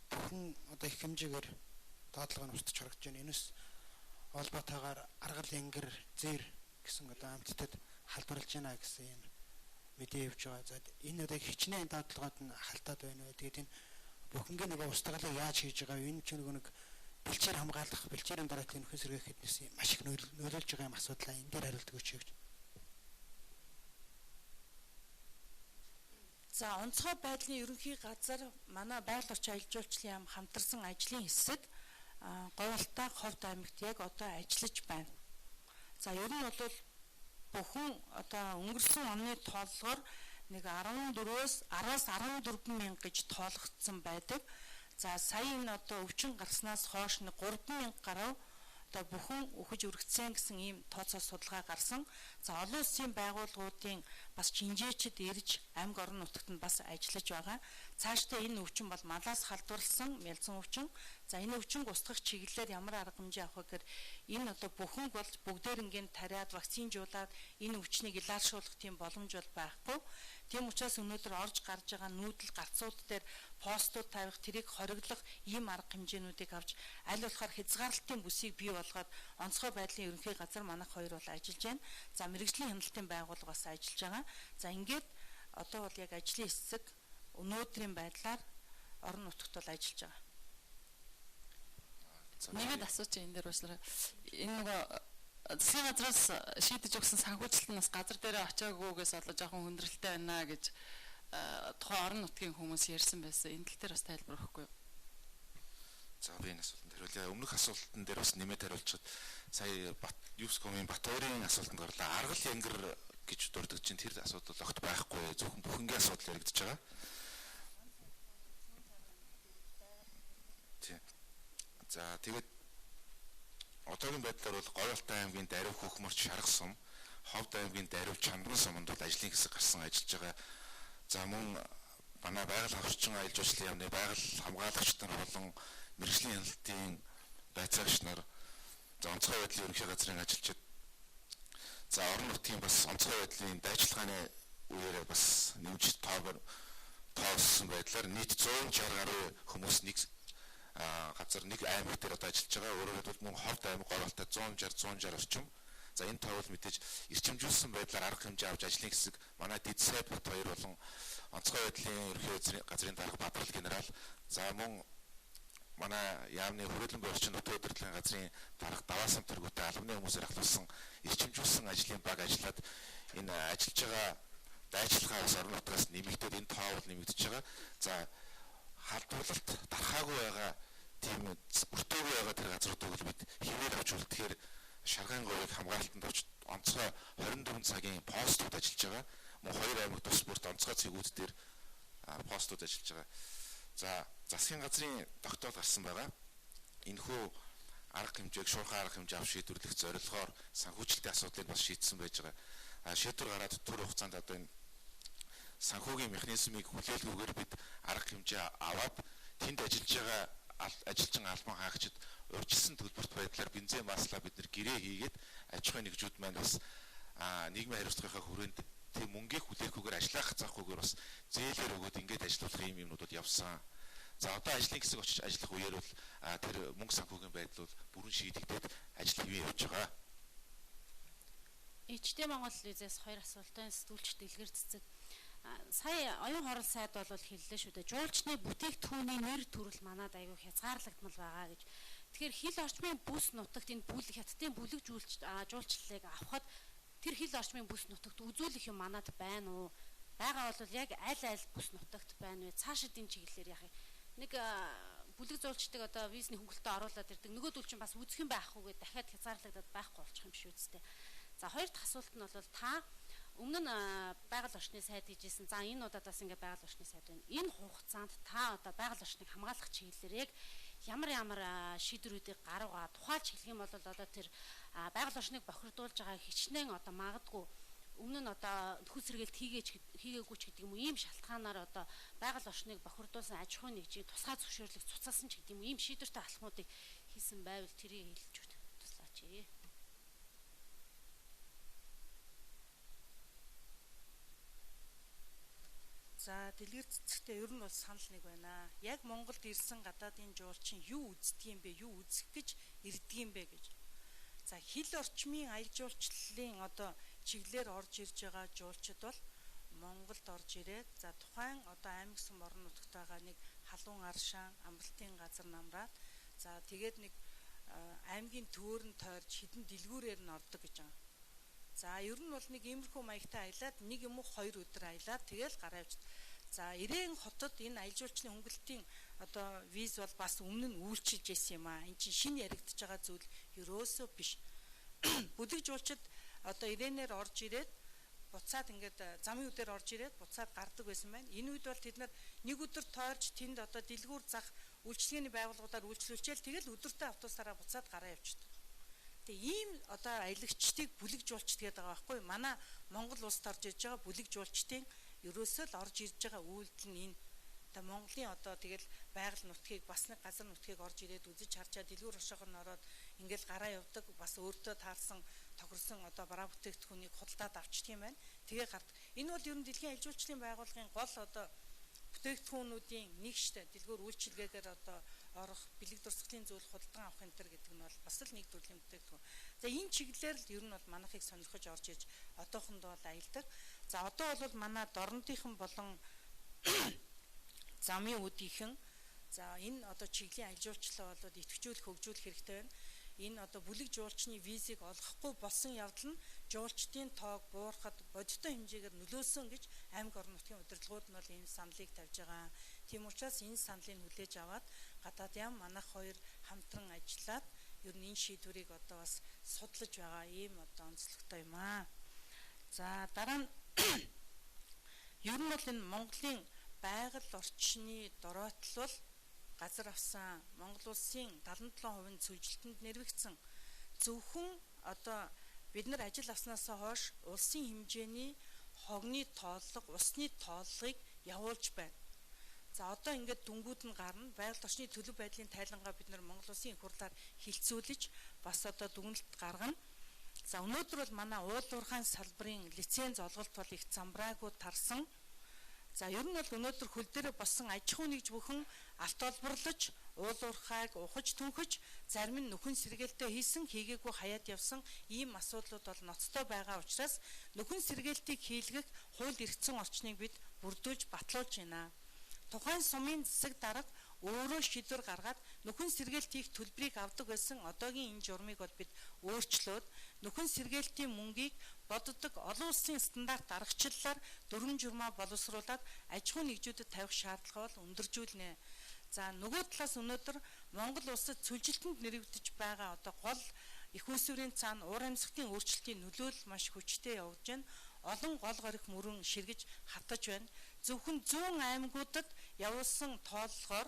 бүхэн одоо их хэмжээгээр доотлого нь устж харагдаж байна. Энэс холбоотойгоор аргал янгэр зэр гэсэн одоо амьтдад халдварлаж байна гэсэн юм мэдээ явж байгаа. За энэ одоо хичнээн доотлогод нь халтаад байна вэ? Тэгээд энэ бүхэнгийн нөгөө устгалыг яаж хийж байгаа вэ? Энэ ч нэг бэлчээр хамгаалах, бэлчээрийн дараатлын нөхөн сэргээх хэднээс маш их нөлөөлж байгаа юм асуудлаа энэ дээр хариулт өгөөч гэж. За онцгой байдлын ерөнхий газар манай байгаль орчин аялал жуулчлалын яам хамтарсан ажлын хэсэг Говьалтай Ховд аймагт яг одоо ажиллаж байна. За ер нь бол бүхэн одоо өнгөрсөн оны тооллогоор нэг 10-аас 14 мянга гэж тоологдсон байдаг. За сая энэ одоо өвчин гарснаас хойш нэг 3 мянга гаруй одоо бүхэн үхэж өргөцсөн гэсэн ийм тооцоо судалгаа гарсан. За олон улсын байгууллагуудын бас чинжээчд ирж аймаг орон нутагт нь бас ажиллаж байгаа. Цаашдаа энэ өвчин бол малаас халдварлсан мялзан өвчин. За энэ өвчнг устгах чиглэлээр ямар арга хэмжээ авах вэ гэхээр энэ одоо бүхэн бол бүгдээрингийн тариад вакцинжуулаад энэ өвчнийг илааршуулах тийм боломж бол байхгүй. Тийм учраас өнөөдөр орж гарч байгаа нүүдэл гарцууд дээр постууд тавих, тэрийг хориглох ийм арга хэмжээнүүдийг авч аль болохоор хязгаарлалтын бүсийг бий болгоод онцгой байдлын ерөнхий газар манайх хоёр бол ажиллаж байна. За мэрэгжлийн хяналтын байгууллага бас ажиллаж байгаа. За ингээд одоо бол яг ажлын хэсэг өнөөдрийн байдлаар орон нутагт бол ажиллаж байгаа. Нэгэд асууч энэ дээр уучлаарай. Энэ нөгөө засгийн газраас шийдэж өгсөн санхүүжилт нь бас газар дээр очиагүйгээс болоо жоохон хүндрэлтэй байна гэж тухайн орон нутгийн хүмүүс ярьсан байсан. Энэ тал дээр бас тайлбар өгөхгүй юу? За би энэ асуултанд хариулъя. Өмнөх асуултан дээр бас нэмээд хариулчихад сая Юскомын Батбаярын асуултанд гарлаа. Аргал янгэр гэж дурддаг чинь тэр асуудал огт байхгүй. Зөвхөн бүхэнгийн асуудал яригдж байгаа. Тийм. За тэгээд одоогийн байдлаар бол Говьалтай аймгийн Дарив Хөхмөрч Шарга сум, Ховд аймгийн Дарив Чандан суманд бол ажлын хэсэг гарсан ажиллаж байгаа. За мөн манай байгаль орчин аялал жуулчлалын яамны байгаль хамгаалагч нар болон мэрэгжлийн хяналтын байцаагч нар за онцгой байдлын ерөнхий газрын ажилчид за орон нутгийн бас онцгой байдлын дайчилгааны үеэрээ бас нэмж тоолсон байдлаар нийт 160 гаруй хүмүүс нэг газар нэг аймаг дээр одоо ажиллаж байгаа. Өөрөөр хэлбэл мөн Ховд аймаг Говьалтай 160 орчим. За энэ тоол мэдээж эрчимжүүлсэн байдлаар арга хэмжээ авч ажлын хэсэг манай Дэд Сайд бот хоёр болон онцгой байдлын ерөнхий газрын дарга Бадрал генерал за мөн манай яамны хүрээлэн орчин нутгийн удирдлагын газрын дарга Даваасан тэргүүтэй албаны хүмүүсээр ахлуулсан эрчимжүүлсэн ажлын баг ажиллаад энэ ажиллаж байгаа дайчилгаа ус орон нутгаас нэмэгдээд энэ тоол нэмэгдэж байгаа. За халдварлалт дарахаагүй байгаа тийм өртөөгүй байгаа тэр газруудыг бид хэвээр авч үлдэхээр Шарган говийг хамгаалтанд авч онцгой 24 цагийн постууд ажиллаж байгаа. Мөн хоёр аймаг тус бүрт онцгой цэгүүд дээр постууд ажиллаж байгаа. За засгийн газрын тогтоол гарсан байгаа. Энэхүү арга хэмжээг шуурхай арга хэмжээ авч шийдвэрлэх зорилгоор санхүүжилтийн асуудлыг бас шийдсэн байж байгаа. Шийдвэр гараад түр хугацаанд одоо энэ санхүүгийн механизмыг хүлээлгүйгээр бид арга хэмжээ аваад тэнд ажиллаж байгаа ажилчин албан хаагчид урьдчилсан төлбөрт байдлаар бензин маслаа бид нэр гэрээ хийгээд аж ахуйн нэгжүүд маань бас нийгмийн хариуцлагынхаа хүрээнд тийм мөнгийг хүлээхгүйгээр ажиллах заахгүйгээр бас зээлээр өгөөд ингэж ажиллах юм юмнуудад явсан. За одоо ажлын хэсэг очиж ажиллах үеэр бол тэр мөнгө санхүүгийн байдал бол бүрэн шийдэгдээд ажил хэвээ явж байгаа. Ичтэй Монгол телевизээс хоёр асуултаа сэтгүүлч дэлгэр цэцэг. Сая оюун хорол сайд бол хэллээ шүү дээ. Жуулчны бүтээгдэхүүний нэр төрөл манад аягүй хязгаарлагдмал байгаа гэж. Тэгэхээр хил орчмын бүс нутагт энэ хятадын бүлэг жуулчлалыг авахад тэр хил орчмын бүс нутагт үзүүлэх юм манад байна уу? Байгаа бол яг аль бүс нутагт байна вэ? Цаашид энэ чиглэлээр яах юм? Нэг бүлэг жуулчдыг одоо визний хөнгөлөлтөд оруулаад ирдэг. Нөгөөдөл чинь бас үзэх юм байхгүйгээ дахиад хязгаарлагдаад байхгүй болчих юм биш үү? За хоёр дахь асуулт нь бол та өмнө нь байгаль орчны сайд хийжсэн. За энэ удаас ингээ байгаль орчны сайд байна. Энэ хугацаанд та одоо байгаль орчныг хамгаалах чиглэлээр яг ямар шийдвэрүүдийг гаргаваа тухайлж хэлэх юм бол одоо тэр байгаль орчныг бохирдуулж байгаа хичнээн одоо магадгүй өмнө нь одоо нөхөс сэргээлт хийгээгүй ч гэдэг юм уу ийм шалтгаанаар одоо байгаль орчныг бохирдуулсан аж ахуйн нэгжийг тусгай зөвшөөрлийг цуцаасан ч гэдэг юм уу ийм шийдвэртэй алхмуудыг хийсэн байвал тэрийг хэлж өгч туслаач. За дэлгэр цэцэгтээ ер нь бол санал нэг байна. Яг Монголд ирсэн гадаадын жуулчин юу үздэг юм бэ? Юу үзэх гэж ирдэг юм бэ гэж. За хил орчмын аялал жуулчлалын одоо чиглэлээр орж ирж байгаа жуулчид бол Монголд орж ирээд за тухайн одоо аймаг сум орон нутагт байгаа нэг халуун аршаан амралтын газар намраад за тэгээд нэг аймгийн төөрн тойрч хідэн дэлгүүрээр нь ордог гэж байгаа. За ер нь бол нэг иймэрхүү маягтай аялаад нэг юм уу 2 өдөр аялаад тэгэл гараа явж. За Ирээн хотод энэ аялал жуулчны хөнгөлөлтийн одоо виз бол бас өмнө нь үйлчилж байсан юм аа. Энд чинь шинэ яригдж байгаа зүйл ерөөсөө биш. Бүлэг жуулчид одоо Ирээнээр орж ирээд буцаад ингээд замын үдээр орж ирээд буцаад гардаг байсан байна. Энэ үед бол тэд нар нэг өдөр тойрч тэнд одоо дэлгүүр зах үйлчлэгээний байгууллагуудаар үйлчлүүлчихэл тэгэл өдөртөө автобусаараа буцаад гараа явчихдаг. Тэгээ ийм одоо аялагчдыг бүлэг жуулчд гэдэг байгаа байхгүй. Манай Монгол улсд орж ирж байгаа бүлэг жуулчдын ерөөсөө л орж ирж байгаа үйлдэл нь энэ. Тэгээ Монголын одоо тэгэл байгаль нутгийг бас нэг газар нутгийг орж ирээд үзэж харчаа дэлгүүр хошоогоор нь ороод ингээл гараа явдаг бас өөртөө таарсан тохирсон одоо бараа бүтээгдэхүүнийг худалдаад авчдаг юм байна. Тэгээ гардаг. Энэ бол ер нь дэлхийн аялал жуулчлалын байгууллагын гол одоо бүтээгдэхүүнүүдийн нэг штэ дэлгүүр үйлчилгээгээр одоо орох бэлэг дурсгалын зүйл худалдан авах энэ төр гэдэг нь бол бас л нэг төрлийн бүтээгдэхүүн. За энэ чиглэлээр л ер нь бол манайхыг сонирхож орж ирж одоохондоо бол аялдаг. За одоо бол манай дорнотынхан болон замын үдийнхэн за энэ одоо чиглийн аялал жуулчлалаа бол идэвхжүүлэх хөгжүүлэх хэрэгтэй байна. Энэ одоо бүлэг жуулчны визийг олгохгүй болсон явдал нь жуулчдын тоог буурахад бодиттой хэмжээгээр нөлөөсөн гэж аймаг орон нутгийн удирдлагууд нь бол энэ саналыг тавьж байгаа. Тийм учраас энэ саналыг хүлээж аваад гадаад яам манайх хоёр хамтран ажиллаад ер нь энэ шийдвэрийг одоо бас судлаж байгаа ийм одоо онцлогтой юм аа. За дараа нь ер нь бол энэ Монголын байгаль орчны дороотлол газар авсан Монгол улсын 77% цэвэрлэлтэнд нэрвэгдсэн зөвхөн одоо бид нар ажил авснаас хойш улсын хэмжээний хогны тооллого, усны тооллогыг явуулж байна. За одоо ингээд дүнгууд нь гарна. Байгаль орчны төлөв байдлын тайлангаа бид нар Монгол улсын их хурлаар хилцүүлж бас одоо дүгнэлт гаргана. За өнөөдөр бол манай уулуурхайн салбарын лиценз олголт бол их замбраагүй тарсан. За ер нь бол өнөөдөр хөл дээрээ болсон аж ахуй нэгж бүхэн алт олборлож, уулуурхайг ухаж түнхэж, зарим нь нөхөн сэргээлтээ хийсэн, хийгээгүй хаяад явсан ийм асуудлууд бол ноцтой байгаа учраас нөхөн сэргээлтийг хийлгэх хууль эрхцэн орчныг бид бүрдүүлж батлуулж байна. Тухайн сумын засаг дарга өөрөө шийдвэр гаргаад нөхөн сэргээлт хийх төлбөрийг авдаг байсан одоогийн энэ журмыг бол бид өөрчлөөд нөхөн сэргээлтийн мөнгийг боддог олон улсын стандарт аргачлалаар дөрвөн журмаа боловсруулад аж ахуй нэгжүүдэд тавих шаардлага бол өндөржүүлнэ. За нөгөө талаас өнөөдөр Монгол улсад цэвэрлэлтэнд нэрвэгдэж байгаа одоо гол их үүсвэрийн цаана уур амьсгалын өөрчлөлтийн нөлөөлөл маш хүчтэй явж байна. Олон гол горих мөрөн ширгэж хатаж байна. Зөвхөн 100 аймагуудад явуулсан тооллогоор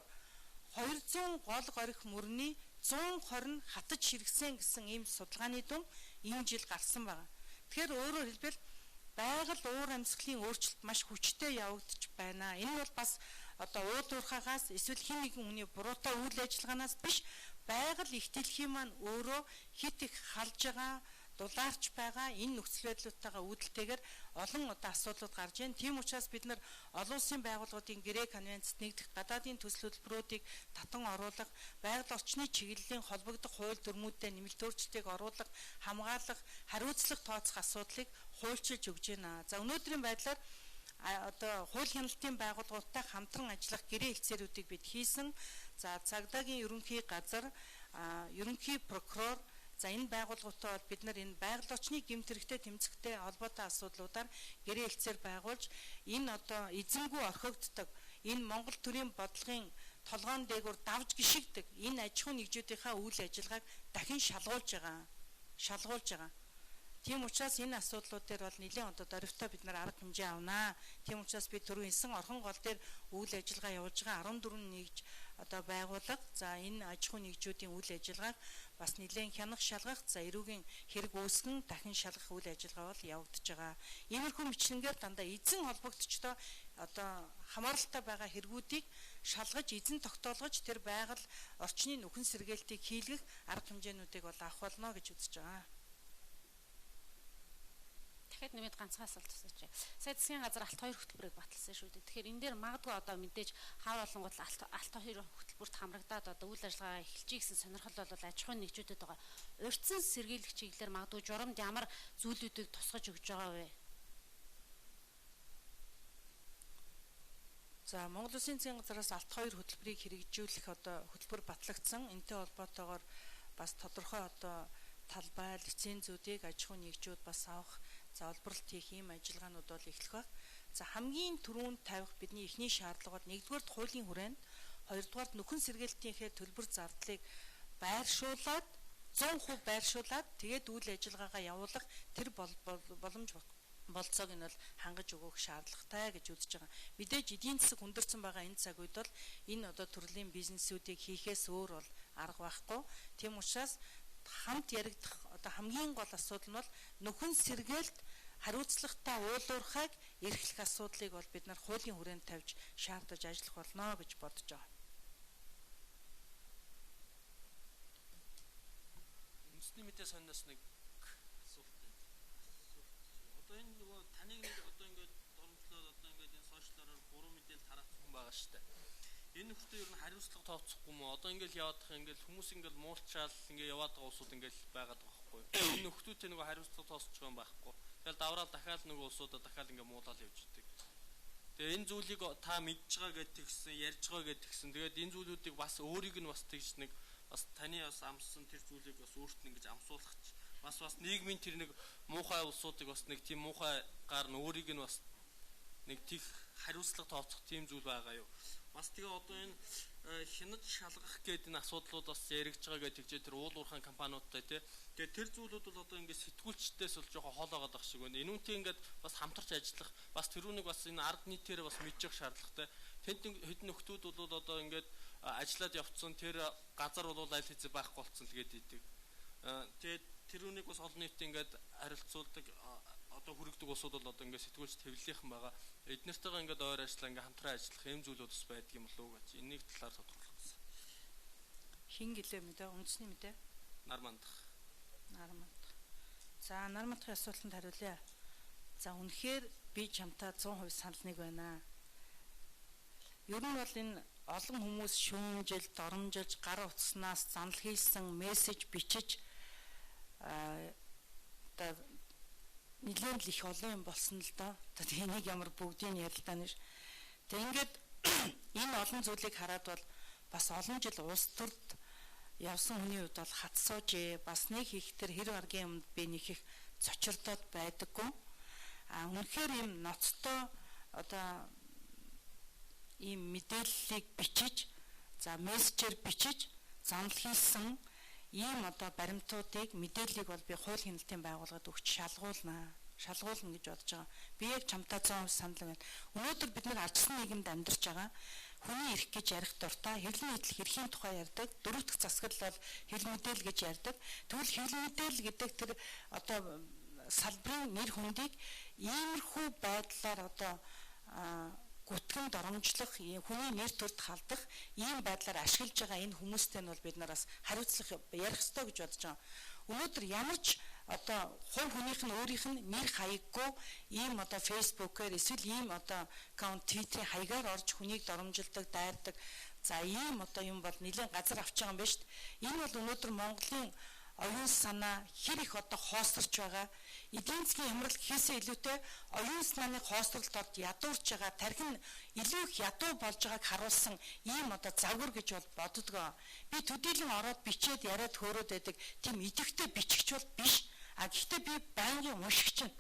200 гол горих мөрний 120 нь хатаж ширгсэн гэсэн ийм судалгааны дүн энэ жил гарсан байна. Тэгэхээр өөрөөр хэлбэл байгаль уур амьсгалын өөрчлөлт маш хүчтэй явагдаж байна. Энэ бол бас одоо уулуурхаагаас эсвэл хэн нэгэн хүний буруутай үйл ажиллагаанаас биш байгаль их дэлхийн маань өөрөө хит их халж байгаа дулаарч байгаа энэ нөхцөл байдлуудтайгаа үүдэлтэйгээр олон одоо асуудлууд гарч байна. Тийм учраас бид нар олон улсын байгууллагуудын гэрээ конвенцэд нэгдэх гадаадын төсөл хөтөлбөрүүдийг татан оруулах, байгаль орчны чиглэлийн холбогдох хууль дүрмүүдэд нэмэлт өөрчлөлтийг оруулах, хамгаалах, хариуцлага тооцох асуудлыг хуульчилж өгж байна. За өнөөдрийн байдлаар одоо хууль хяналтын байгууллагуудтай хамтран ажиллах гэрээ хэлцээрүүдийг бид хийсэн. За цагдаагийн ерөнхий газар, ерөнхий прокурор за энэ байгууллагуудтай бол бид нар энэ байгаль орчны гэмт хэрэгтэй тэмцэхтэй холбоотой асуудлуудаар гэрээ хэлцээр байгуулж энэ одоо эзэмгүй орхигддог энэ Монгол төрийн бодлогын толгоон дээгүүр давж гიშгдэг энэ аж ахуй нэгжүүдийнхаа үйл ажиллагааг дахин шалгуулж байгаа. Тийм учраас энэ асуудлууд дээр бол нэлээд одоо дөрвтэй бид нар арга хэмжээ авнаа. Тийм учраас бид түрүү хэлсэн орхон гол дээр үйл ажиллагаа явуулж байгаа 14 нэгж одоо байгууллага за энэ аж ахуй нэгжүүдийн үйл ажиллагааг бас нэлээд хянах шалгах за эрүүгийн хэрэг үүсгэн дахин шалгах үйл ажиллагаа бол явагдаж байгаа. Иймэрхүү мэтлэнгээр дандаа эзэн холбогдчдоо одоо хамааралтай байгаа хэрэгүүдийг шалгаж эзэн тогтоолгож тэр байгаль орчны нөхөн сэргээлтийг хийлгэх арга хэмжээнүүдийг бол авах болно гэж үзэж байгаа. Дахиад нэмээд ганцхан асуулт асууж. Сая засгийн газар алт 2 хөтөлбөрийг баталсан шүү дээ. Тэгэхээр энэ дээр магадгүй одоо мэдээж хаа болонгууд алт 2 хөтөлбөрт хамрагдаад одоо үйл ажиллагаа эхэлжээ гэсэн сонирхол бол аж ахуйн нэгжүүдэд байгаа. Урьдчилан сэргийлэх чиглэлээр магадгүй журамд ямар зүйлүүдийг тусгаж өгж байгаа вэ? За Монгол Улсын засгийн газраас алт хоёр хөтөлбөрийг хэрэгжүүлэх одоо хөтөлбөр батлагдсан. Энтэй холбоотойгоор бас тодорхой одоо талбай, лицензүүдийг аж ахуйн нэгжүүд бас авах, за олборлт хийх ийм ажиллагаанууд бол эхлэх баг. За хамгийн түрүүнд тавих бидний эхний шаардлага бол нэгдүгээр хуулийн хүрээнд, хоёрдугаар нөхөн сэргээлтийнхээ төлбөр зардлыг байршуулад 100% байршуулад тэгээд үйл ажиллагаагаа явуулах тэр боломж болцоог нь бол хангаж өгөх шаардлагатай гэж үзэж байгаа. Мэдээж эдийн засаг хүндэрсэн байгаа энэ цаг үед бол энэ одоо төрлийн бизнесүүдийг хийхээс өөр бол арга байхгүй. Тийм учраас хамт яригдах одоо хамгийн гол асуудал нь бол нөхөн сэргээлт хариуцлагатай уулуурхайг эрхлэх асуудлыг бол бид нар хуулийн хүрээнд тавьж шаардаж ажиллах болно гэж бодож байгаа. Үндэсний мэдээ сонноос нэг асуулт байна. Одоо энэ нөгөө таныг нэг одоо ингээд доромжлоод одоо ингээд энэ сошиалаар буруу мэдээлэл тараах хүн байгаа шүү дээ. Энэ нөхдөд ер нь хариуцлага тооцохгүй мó одоо ингээд яваад байгаа ингээд хүмүүс ингээд муулчаал ингээд яваад байгаа улсууд ингээд байгаад байгаа байхгүй юу? Энэ нөхдүүдтэй нөгөө хариуцлага тооцож байгаа юм байхгүй. Тэгэл давраад дахиад нөгөө улсуудаа дахиад ингээд муулаад явж идэг. Тэгээ энэ зүйлийг та мэдж байгаа гэдэг тэгсэн, ярьж байгаа гэдэг тэгсэн. Тэгээд энэ зүйлүүдийг бас өөрийг нь бас тэгж нэг бас таны бас амссан тэр зүйлийг бас өөрт нь ингэж амсуулах бас нийгмийн тэр нэг муухай улсуудыг бас нэг тийм муухайгаар нь өөрийг нь бас нэг тийх хариуцлага тооцох тийм зүйл байгаа юу? Бас тэгээ одоо энэ хянаж шалгах гэдэг энэ асуудлууд бас яригдж байгаа гэдэг чинь тэр уул уурхайн компаниудтай тий. Тэгээ тэр зүйлүүд бол одоо ингээд сэтгүүлчдээс бол жоохон хол байгаа шиг байна. Энүүнтэй ингээд бас хамтарч ажиллах бас тэрүүнийг бас энэ ард нийтээр бас мэдчих шаардлагатай. Тэнд хэдэн нөхдүүд бол одоо ингээд ажиллаад явцсан тэр газар бол аль хэзээ байхгүй болцсон л гээд идэг. Тэгээд тэрүүнийг бас олон нийтэд ингээд харилцуулдаг одоо хүрэгдэг улсууд бол одоо ингээд сэтгүүлч хэвлэлийнхэн байгаа. Эднэртэйгээ ингээд ойр ажиллаа ингээд хамтран ажиллах юм зүйлүүд бас байдаг юм болов уу гэж энийг талаар тодорхойлох гэсэн. Хин гэлээ мэдээ, үндэсний мэдээ. Нар мандах. За нар мандахын асуултанд хариулъя. За үнэхээр би чамтай 100% санал нэг байна. Ер нь бол энэ олон хүмүүс шүүмжил, доромжилж, гар утаснаас занал хийсэн мессеж бичиж одоо нэлээд л их олон юм болсон л доо. Одоо энийг ямар бүгдийг ярилтаа нэр. Тэг ингээд энэ олон зүйлийг хараад бол бас олон жил улс төрд явсан хүний хувьд бол хат суужээ. Бас нэг их тэр хэр гаргийн өмнө би нэг их цочирдоод байдаггүй. Үнэхээр юм ноцтой одоо ийм мэдээллийг бичиж, за мессежээр бичиж занал хийсэн ийм одоо баримтуудыг мэдээллийг бол би хууль хяналтын байгууллагад өгч шалгуулна гэж бодож байгаа. Би яг чамтай 100% санал байна. Өнөөдөр бид нар ардсан нийгэмд амьдарч байгаа. Хүний эрх гэж ярих дуртай, хэвлэл нийтлэх эрхийн тухай ярьдаг. Дөрөв дэх засаг бол хэвлэл мэдээлэл гэж ярьдаг. Тэгвэл хэвлэл мэдээлэл гэдэг тэр одоо салбарын нэр хүндийг иймэрхүү байдлаар одоо гүтгэн доромжлох, хүний нэр төрд халдах ийм байдлаар ашиглаж байгаа энэ хүмүүстэй нь бол бид нараас хариуцлага ярих ёстой гэж бодож байгаа. Өнөөдөр ямар ч одоо хувь хүнийх нь өөрийнх нь нэр хаяггүй ийм одоо фейсбүүкээр эсвэл ийм одоо аккаунт твиттерийн хаягаар орж хүнийг доромжилдаг, дайрдаг. За ийм одоо юм бол нэлээд газар авч байгаа юм байна шүү дээ. Энэ бол өнөөдөр Монголын оюун санаа хэр их одоо хоосорч байгаа. Эдийн засгийн хямрал гэхээсээ илүүтэй оюун санааны хоосролд орж ядуурч байгаа, тархин илүү их ядуу болж байгааг харуулсан ийм одоо загвар гэж бол боддгоо. Би төдийлөн ороод бичээд яриад хөөрөөд байдаг тийм идэвхтэй бичгч бол биш. Гэхдээ би байнгын уншигч нь.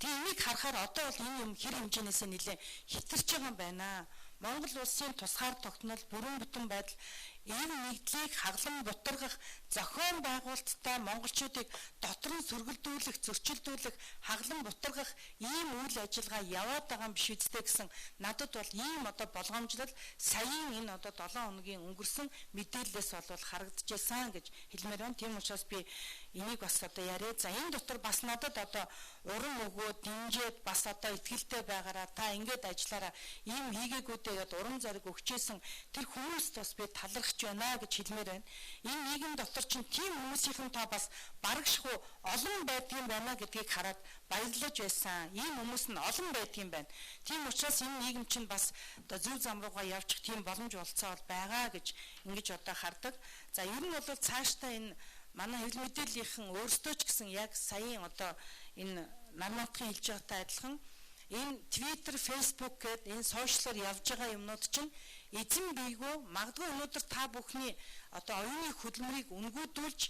Тийм энийг харахаар одоо бол энэ юм хэр хэмжээнээс нэлээд хэтэрч байгаа юм байна. Монгол улсын тусгаар тогтнол бүрэн бүтэн байдал энэ нэгдлийг хаглан бутаргах зохион байгуулалттай монголчуудыг дотор нь сөргөлдүүлэх, зөрчилдүүлэх, хаглан бутаргах ийм үйл ажиллагаа яваад байгаа юм биш үстэй гэсэн надад бол ийм одоо болгоомжлол саяын энэ одоо 7 хоногийн өнгөрсөн мэдээлэлээс бол харагдчихсан гэж хэлмээр байна. Тийм учраас би энийг бас одоо яриа. За энэ дотор бас надад одоо уран өгөө дэмжиж бас одоо ихтгэлтэй байгаараа та ингэж ажиллаараа ийм хийгээгүүдээ яд уран зориг өгчээсэн тэр хүмүүст бас би талархаж байна гэж хэлмээр байна. Энэ нийгэм дотор чинь тийм хүмүүсийн та бас барагшгүй олон байдгийн байна гэдгийг хараад баярлаж байсан. Ийм хүмүүс нь олон байдгийн байна. Тийм учраас энэ нийгэм чинь бас одоо зөв зам руугаа явчих тийм боломж олцоо байгаа гэж ингэж одоо хардаг. За ер нь бол цаашдаа энэ манай хэвлэл мэдээллийнхэн өөрсдөө ч гэсэн яг саяын одоо энэ нар мандахын хэлж байгаатай адилхан энэ Twitter, Facebook гэдэг энэ сошиалор явж байгаа юмнууд чинь эзэн бийгөө магадгүй өнөөдөр та бүхний одоо оюуны хөдөлмөрийг үнгүүдүүлж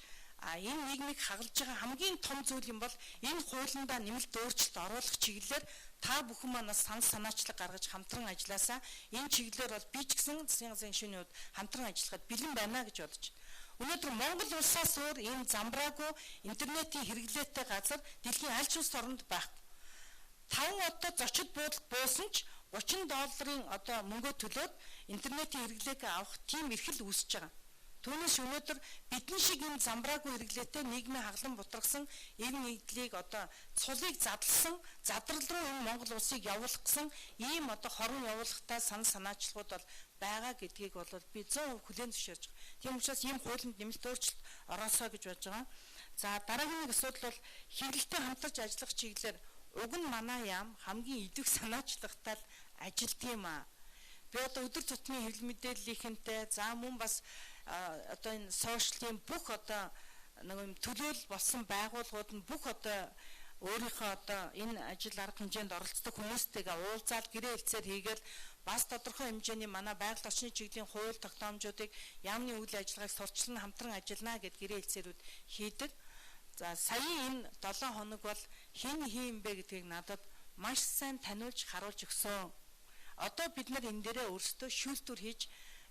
энэ нийгмийг хагалж байгаа хамгийн том зүйл юм бол энэ хуулиндаа нэмэлт өөрчлөлт оруулах чиглэлээр та бүхэн манаас санаачлаг гаргаж хамтран ажилласаа энэ чиглэлээр бол би ч гэсэн засгийн газрын гишүүний хувьд хамтран ажиллахад бэлэн байна гэж бодож байна. Өнөөдөр Монгол улсаас өөр энэ замбраагүй интернетийн хэрэглээтэй газар дэлхийн аль ч улс оронд байхгүй. 5 одоо зочид буудалд буусан ч $30 одоо мөнгө төлөөд интернетийн хэрэглээг авах тийм эрхэл үүсэж байгаа. Түүнээс өнөөдөр бидний шиг энэ замбраагүй хэрэглээтэй нийгмийн хаглан бутаргсан энэ нийтлийг одоо цулыг задлсан задрал руу энэ Монгол улсыг явуулах гэсэн ийм одоо хорон явуулахтай санаачлагууд бол байгаа гэдгийг бол би 100% хүлээн зөвшөөрж байгаа. Тийм учраас ийм хуулинд нэмэлт өөрчлөлт ороосоо гэж бодож байгаа. За дараагийн нэг асуудал бол хэвлэлтэй хамтарч ажиллах чиглэлээр уг нь манай яам хамгийн идэвх санаачлагтай л ажилт юм аа. Би одоо өдөр тутмын хэвлэл мэдээллийнхэнтэй за мөн бас одоо энэ сошиалын бүх одоо нэг юм төлөөлөл болсон байгууллагууд нь бүх одоо өөрийнхөө одоо энэ ажил арга хэмжээнд оролцдог хүмүүстэйгээ уулзаад гэрээ хэлцээр хийгээл бас тодорхой хэмжээний манай байгаль орчны чиглэлийн хууль тогтоомжуудыг яамны үйл ажиллагааг сурчлан хамтран ажиллана гэд гэрээ хэлцээрүүд хийдэг. За саяын энэ 7 хоног бол хэн хийм бэ гэдгийг надад маш сайн таниулж харуулж өгсөн. Одоо бид нар энэ дээрээ өөрсдөө шүүлтүр хийж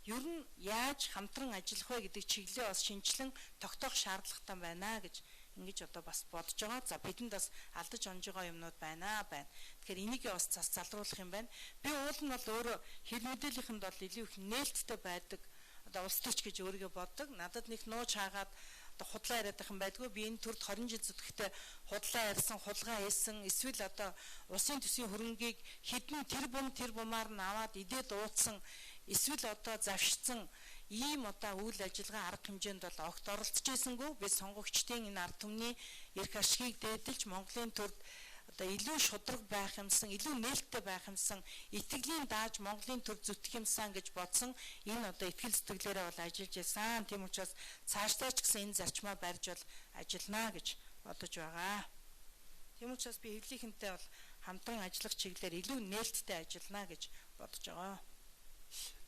ер нь яаж хамтран ажиллах вэ гэдэг чиглэлээ бас шинжилэн тогтоох шаардлагатай байна гэж ингэж одоо бас бодож байгаа. За бидэнд бас алдаж онж байгаа юмнууд байна. Тэгэхээр энийг бас цас залруулах юм байна. Би уул нь бол өөрөө хэл мэдээллийнхэнд бол илүү их нээлттэй байдаг. Одоо улс төрч гэж өөрийгөө боддог. Надад нэг нууж хаагаад одоо худлаа яриад байх юм байдгүй. Би энэ төрд 20 жил зүтгэхдээ худлаа ярьсан, хулгай хийсэн, эсвэл одоо улсын төсвийн хөрөнгийг хэдэн тэр бумаар нь аваад идээд уудсан, эсвэл одоо завшигдсан ийм одоо үйл ажиллагаа арга хэмжээнд бол огт оролцож байсангүй. Би сонгогчдын энэ ард түмний эрх ашигыг дээдэлж Монголын төрд одоо илүү шудраг байх юмсан, илүү нээлттэй байх юмсан, итгэлийн дааж Монголын төр зүтгэх юмсан гэж бодсон энэ одоо итгэл сэтгэлээрээ бол ажиллаж байсан. Тийм учраас цаашдаа ч гэсэн энэ зарчмаа барьж бол ажиллана гэж бодож байгаа. Тийм учраас би хэвлэлийнхэнтэй бол хамтран ажиллах чиглэлээр илүү нээлттэй ажиллана гэж бодож байгаа.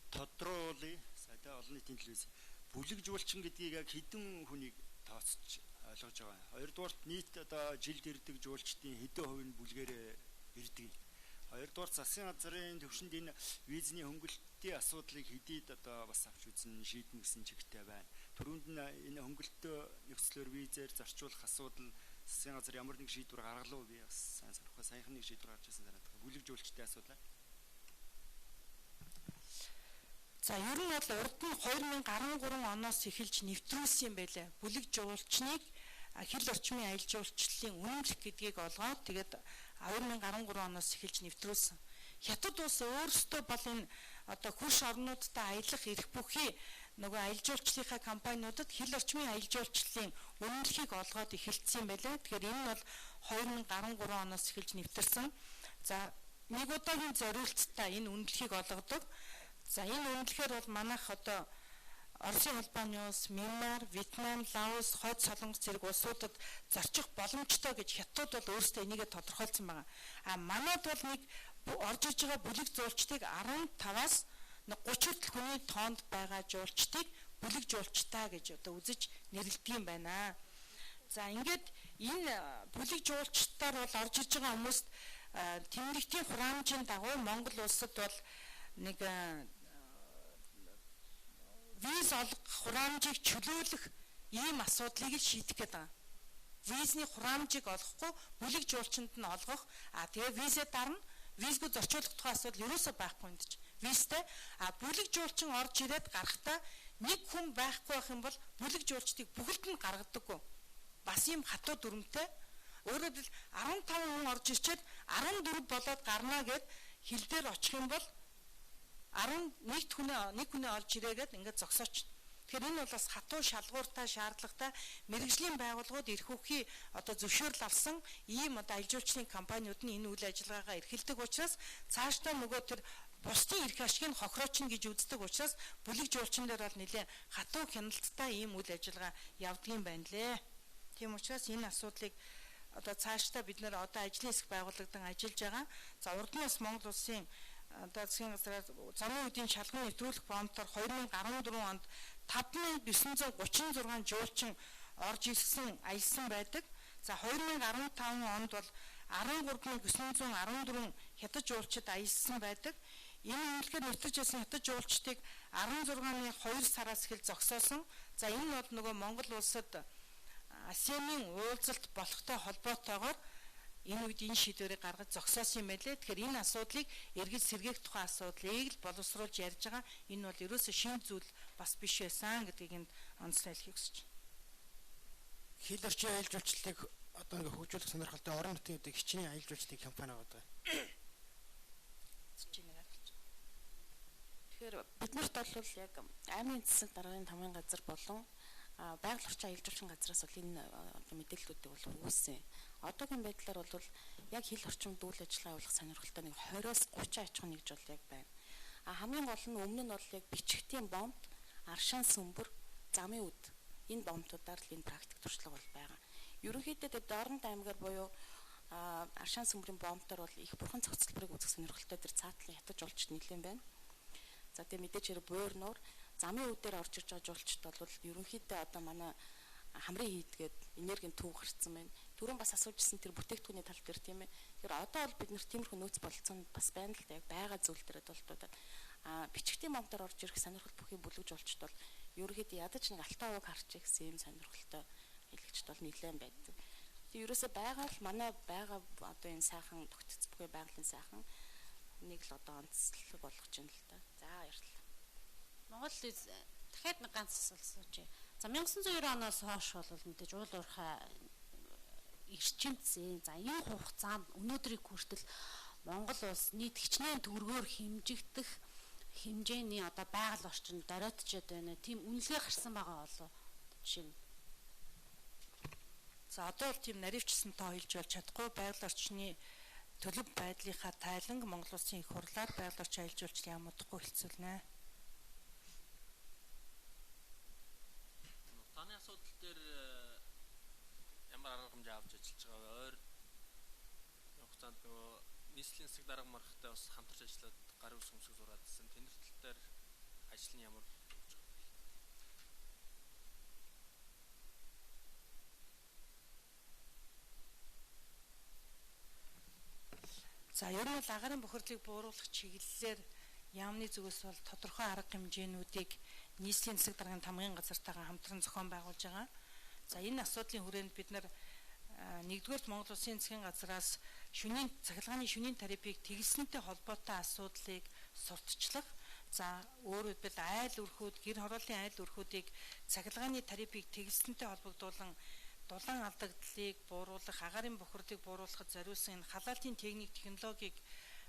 Тодруулъя. Сайдаа олон нийтийн телевиз бүлэг жуулчин гэдгийг яг хэдэн хүнийг тооцож ойлгож байгаа. Хоёрдугаарт нийт одоо жилд ирдэг жуулчдын хэдэн хувь нь бүлгээрээ ирдэг. Хоёрдугаар засгийн газрын төвшөнд энэ визний хөнгөлөлтийн асуудлыг хэдийд одоо бас авч үзэн шийднэ гэсэн чигтэй байна. Түрүүнд нь энэ хөнгөлөлтөө нөхцлөөр визээр зарцуулах асуудал засгийн газар ямар нэг шийдвэр гаргалуу би бас сайн санахгүй саяхан нэг шийдвэр гарч ирсэн санаад байна. Бүлэг жуулчдын асуудал. За ер нь бол урд нь 2013 оноос эхэлж нэвтрүүлсэн юм байлээ. Бүлэг жуулчныг хил орчмын аялал жуулчлалын үнэмлэх гэдгийг олгоод тэгээд 2013 оноос эхэлж нэвтрүүлсэн. Хятад улс өөрсдөө бол энэ одоо хөрш орнуудтай аялах эрх бүхий нөгөө аялал жуулчлалынхаа компаниудад хил орчмын аялал жуулчлалын үнэмлэхийг олгоод эхэлсэн юм байлээ. Тэгэхээр энэ нь бол 2013 оноос эхэлж нэвтэрсэн. За нэг удаагийн зориулттай энэ үнэмлэхийг олгодог. За энэ үнэлэхээр бол манайх одоо Оросын холбооны улс, Мянмар, Вьетнам, Лаос, Хойд Солонгос зэрэг улсуудад зорчих боломжтой гэж хятад бол өөрсдөө энийгээ тодорхойлсон байгаа. А манайд бол нэг орж иж байгаа бүлэг жуулчдыг 15-аас 30 хүртэл хүний тоонд байгаа жуулчдыг бүлэг жуулчтай гэж одоо үзэж нэрлэдэг юм байна. За ингээд энэ бүлэг жуулчдаар бол орж иж байгаа хүмүүст тэмдэгтийн хураамжийн дагуу Монгол улсад бол нэг виз олгох хураамжийг чөлөөлөх ийм асуудлыг л шийдэх гээд байгаа. Визний хураамжийг олохгүй бүлэг жуулчинд нь олгох, тэгээ визээ дарна, визгүй зорчуулах тухай асуудал ерөөсөө байхгүй юм дэж. Визтэй бүлэг жуулчин орж ирээд гарахтаа нэг хүн байхгүй байх юм бол бүлэг жуулчдыг бүгд нь гаргадаггүй. Бас ийм хатуу дүрмтэй. Өөрөөр хэлбэл 15 хүн орж ирчээд 14 болоод гарнаа гэд хил дээр очих юм бол 11 хүн орж ирээгээд ингээд зогсооч. Тэгэхээр энэ бол бас хатуу шалгууртай шаардлагатай мэрэгжлийн байгууллагууд эрх үхий одоо зөвшөөрөл авсан ийм одоо аялал жуулчлалын компаниуд нь энэ үйл ажиллагаагаа эрхэлдэг учраас цаашдаа нөгөө тэр бусдын эрх ашгийг хохироочно гэж үздэг учраас бүлэг жуулчин дээр бол нэлээд хатуу хяналттай ийм үйл ажиллагаа явдгийм байна лээ. Тийм учраас энэ асуудлыг одоо цаашдаа бид нэр одоо ажлын хэсэг байгуулагдсан ажиллаж байгаа. За урд нь бас Монгол улсын одоо засгийн газраас замын үеийн шалган нэвтрүүлэх фондоор 2014 онд 5936 жуулчин орж ирсэн аялсан байдаг. За 2015 онд бол 13914 хятад жуулчид аялсан байдаг. Энэ үнэлгээр нэвтэрч байсан хятад жуулчдыг 16-ны 2 сараас эхэл зогсоосон. За энэ бол нөгөө Монгол улсад АСЕАН-ын уулзалт болохтой холбоотойгоор энэ үед энэ шийдвэрийг гаргаж зогсоосон юм байлээ. Тэгэхээр энэ асуудлыг эргэж сэргээх тухай асуудлыг л боловсруулж ярьж байгаа. Энэ бол ерөөсөө шинэ зүйл бас биш байсан гэдгийг энд онцлог хэлхийг хүсэж байна. Хил орчин аялал жуулчлалыг одоо ингээ хөгжүүлэх сонирхолтой орон нутгийн үеийг хичнээн аялал жуулчлалын кампани байгаа. Тэгэхээр биднэрт бол яг аймгийн засаг даргын тамгын газар болон байгаль орчин аялал жуулчлалын газраас бол энэ мэдээллүүдийг бол өгүүлсэн. Одоогийн байдлаар бол яг хил орчимд үйл ажиллагаа явуулах сонирхолтой нэг 20-оос 30 аж ахуйн нэгж бол яг байна. Хамгийн гол нь өмнө нь бол яг бичгтийн бомб, аршаан сүмбэр, замын үд энэ бомбуудаар л энэ практик туршлага бол байгаа. Ерөнхийдөө Дорнод аймгаар буюу аршаан сүмбэрийн бомбтор бол их бурхан цогцлборыг үзэх сонирхолтой тэр цаатлын хятад жуулчд нэлээд байна. За тэгээ мэдээж хэрэг буур нуур замын үдээр орж ирж байгаа жуулчд бол ерөнхийдөө одоо манай хамрын хийдгээд энергийн төв гарцсан байна. Түрүүн бас асуужсэн тэр бүтээгдэхүүний тал дээр тийм ээ. Тэгэхээр одоо бол бид нэр тиймэрхүү нөөц болцоонд бас байна л да яг байгаа зүйл дээр болтуудад бичгтийн бомбтор орж ирэх сонирхол бүхий бүлэг жуулчд бол ерөнхийдөө ядаж нэг алтан уг харж ихсэн юм сонирхолтой хэлэгчд бол нэлээд байдаг. Тэгээ ерөөсөө байгаа л манай байгаа одоо энэ сайхан тогтцол бүхий байгалийн сайхан нэг л одоо онцлог болгож байна л да. За баярлалаа. Монгол дахиад нэг ганц асуулт асууж. За 1990 оноос хойш бол мэдээж уул уурхай эрчимцэн. За энэ хугацаанд өнөөдрийг хүртэл Монгол улс нийт хичнээн төгрөгөөр хэмжигдэх хэмжээний одоо байгаль орчинд дороотчод байна. Тийм үнэлгээ гарсан байгаа болоо жишээ нь. За одоо бол тийм наривчсан тоо хэлж болж чадахгүй байгаль орчны төлөв байдлынхаа тайланг Монгол улсын их хурлаар байгаль орчин аялал жуулчлалын яам удахгүй хэлцүүлнэ. Таны асуудал дээр ямар арга хэмжээ авч ажиллаж байгаа вэ? Ойр хугацаанд нөгөө нийслэлийн засаг дарга маргатай бас хамтарч ажиллаад гарын үс хөмсөг зураадсан. Тэнд тал дээр ажил нь ямар болж байгаа вэ? За ер нь агарын бохирдлыг бууруулах чиглэлээр яамны зүгээс бол тодорхой арга хэмжээнүүдийг нийслэлийн засаг даргын тамгын газартайгаа хамтран зохион байгуулж байгаа. За энэ асуудлын хүрээнд бид нар нэгдүгээр Монгол Улсын засгийн газраас цахилгааны шөнийн тарифыг тэглэснтэй холбоотой асуудлыг сурталчлах. За өөрөөр хэлбэл айл өрхүүд, гэр хорооллын айл өрхүүдийг цахилгааны тарифыг тэглэснтэй холбогдуулан дулаан алдагдлыг бууруулах, агарын бохирдлыг бууруулахад зориулсан энэ халаалтын техник технологиг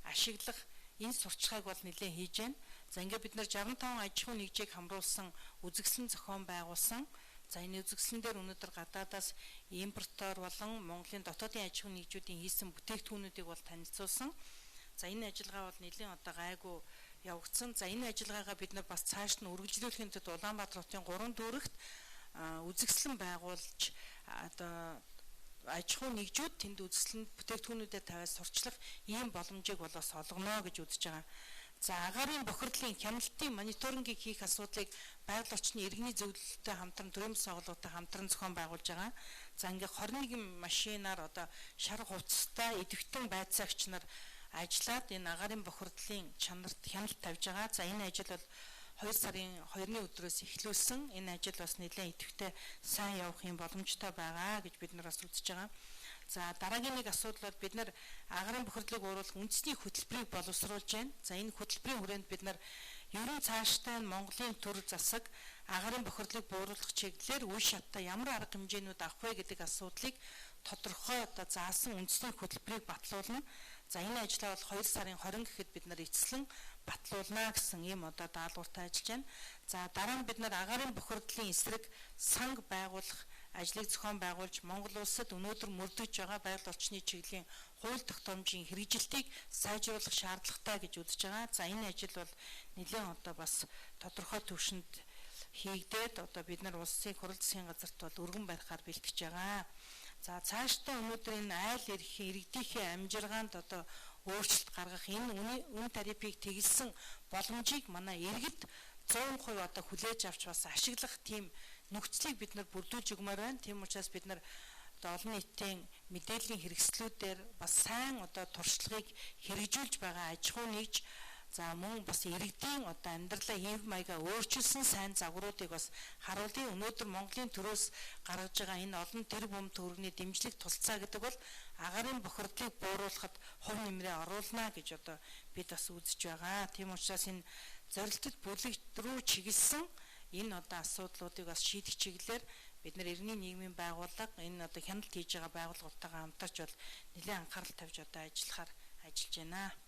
ашиглах энэ сурчлагыг бол нэлээд хийж байна. За ингээд бид нар 65 аж ахуйн нэгжийг хамруулсан үзэсгэлэн зохион байгуулсан. За энэ үзэсгэлэн дээр өнөөдөр гадаадаас импортоор болон Монголын дотоодын аж ахуйн нэгжүүдийн хийсэн бүтээгдэхүүнүүдийг бол танилцуулсан. За энэ ажиллагаа бол нэлээд одоо гайгүй явагдсан. За энэ ажиллагаагаа бид нар бас цааш нь үргэлжлүүлэхийн тулд Улаанбаатар хотын 3 дүүрэгт үзэсгэлэн байгуулж одоо аж ахуйн нэгжүүд тэнд үзэсгэлэн бүтээгдэхүүнүүдэд тавиад сурчлах ийм боломжийг болоос олгоно гэж үзэж байгаа. За агарын бохирдлын хяналтын мониторингийг хийх асуудлыг байгаль орчны иргэний зөвлөлтөй хамтран төрийн байгууллагатай хамтран зохион байгуулж байгаа. За ингээ 21 машинаар одоо шар хувцастай идэвхтэн байцаагч нар ажиллаад энэ агарын бохирдлын чанарт хяналт тавьж байгаа. За энэ ажил бол 2 сарын 2-ны өдрөөс эхлүүлсэн. Энэ ажил бас нэлээд идэвхтэй сайн явах юм боломжтой байгаа гэж бид нар бас үзэж байгаа. За дараагийн нэг асуудал бол бид нар агарын бохирдлыг бууруулах үндэсний хөтөлбөрийг боловсруулж байна. За энэ хөтөлбөрийн хүрээнд бид нар ерөн цааштай Монголын төр засаг агарын бохирдлыг бууруулах чиглэлээр үе шаттай ямар арга хэмжээнүүд авах вэ гэдэг асуудлыг тодорхой одоо заасан үндэсний хөтөлбөрийг батлуулна. За энэ ажлаа бол 2 сарын 20 гэхэд бид нар эцэслэн батлуулна гэсэн ийм одоо даалгавартай ажиллаж байна. За дараа нь бид нар агарын бохирдлын эсрэг санг байгуулах ажлыг зохион байгуулж Монгол улсад өнөөдөр мөрдөж байгаа байгаль орчны чиглэлийн хууль тогтоомжийн хэрэгжилтийг сайжруулах шаардлагатай гэж үзэж байгаа. За энэ ажил бол нэлээд одоо бас тодорхой түвшинд хийгдээд одоо бид нар улсын хурал засгийн газарт бол өргөн барихаар бэлтгэж байгаа. За цаашдаа өнөөдөр энэ айл иргэдийнхээ амжиргаанд одоо өөрчлөлт гаргах энэ үн тарифыг тэглэсэн боломжийг манай иргэд 100% одоо хүлээж авч бас ашиглах тийм нөхцөлийг бид нар бүрдүүлж өгмөр байна. Тийм учраас бид нар олон нийтийн мэдээллийн хэрэгслүүдээр бас сайн одоо туршлагыг хэрэгжүүлж байгаа аж ахуй нэгж за мөн бас иргэдийн одоо амьдралаа хэв маягаа өөрчилсөн сайн загваруудыг бас харуулъя. Өнөөдөр Монголын төрөөс гаргаж байгаа энэ олон тэрбум төгрөгийн дэмжлэг тулцаа гэдэг бол агаарын бохирдлыг бууруулахад хувь нэмрээ оруулна гэж одоо бид бас үзэж байгаа. Тийм учраас энэ зорилттой бүлэгт рүү чиглэсэн энэ одоо асуудлуудыг бас шийдэх чиглэлээр бид нар иргэний нийгмийн байгууллага энэ одоо хяналт хийж байгаа байгууллагуудтайгаа хамтарч бол нэлээд анхаарал тавьж одоо ажиллахаар ажиллаж байна.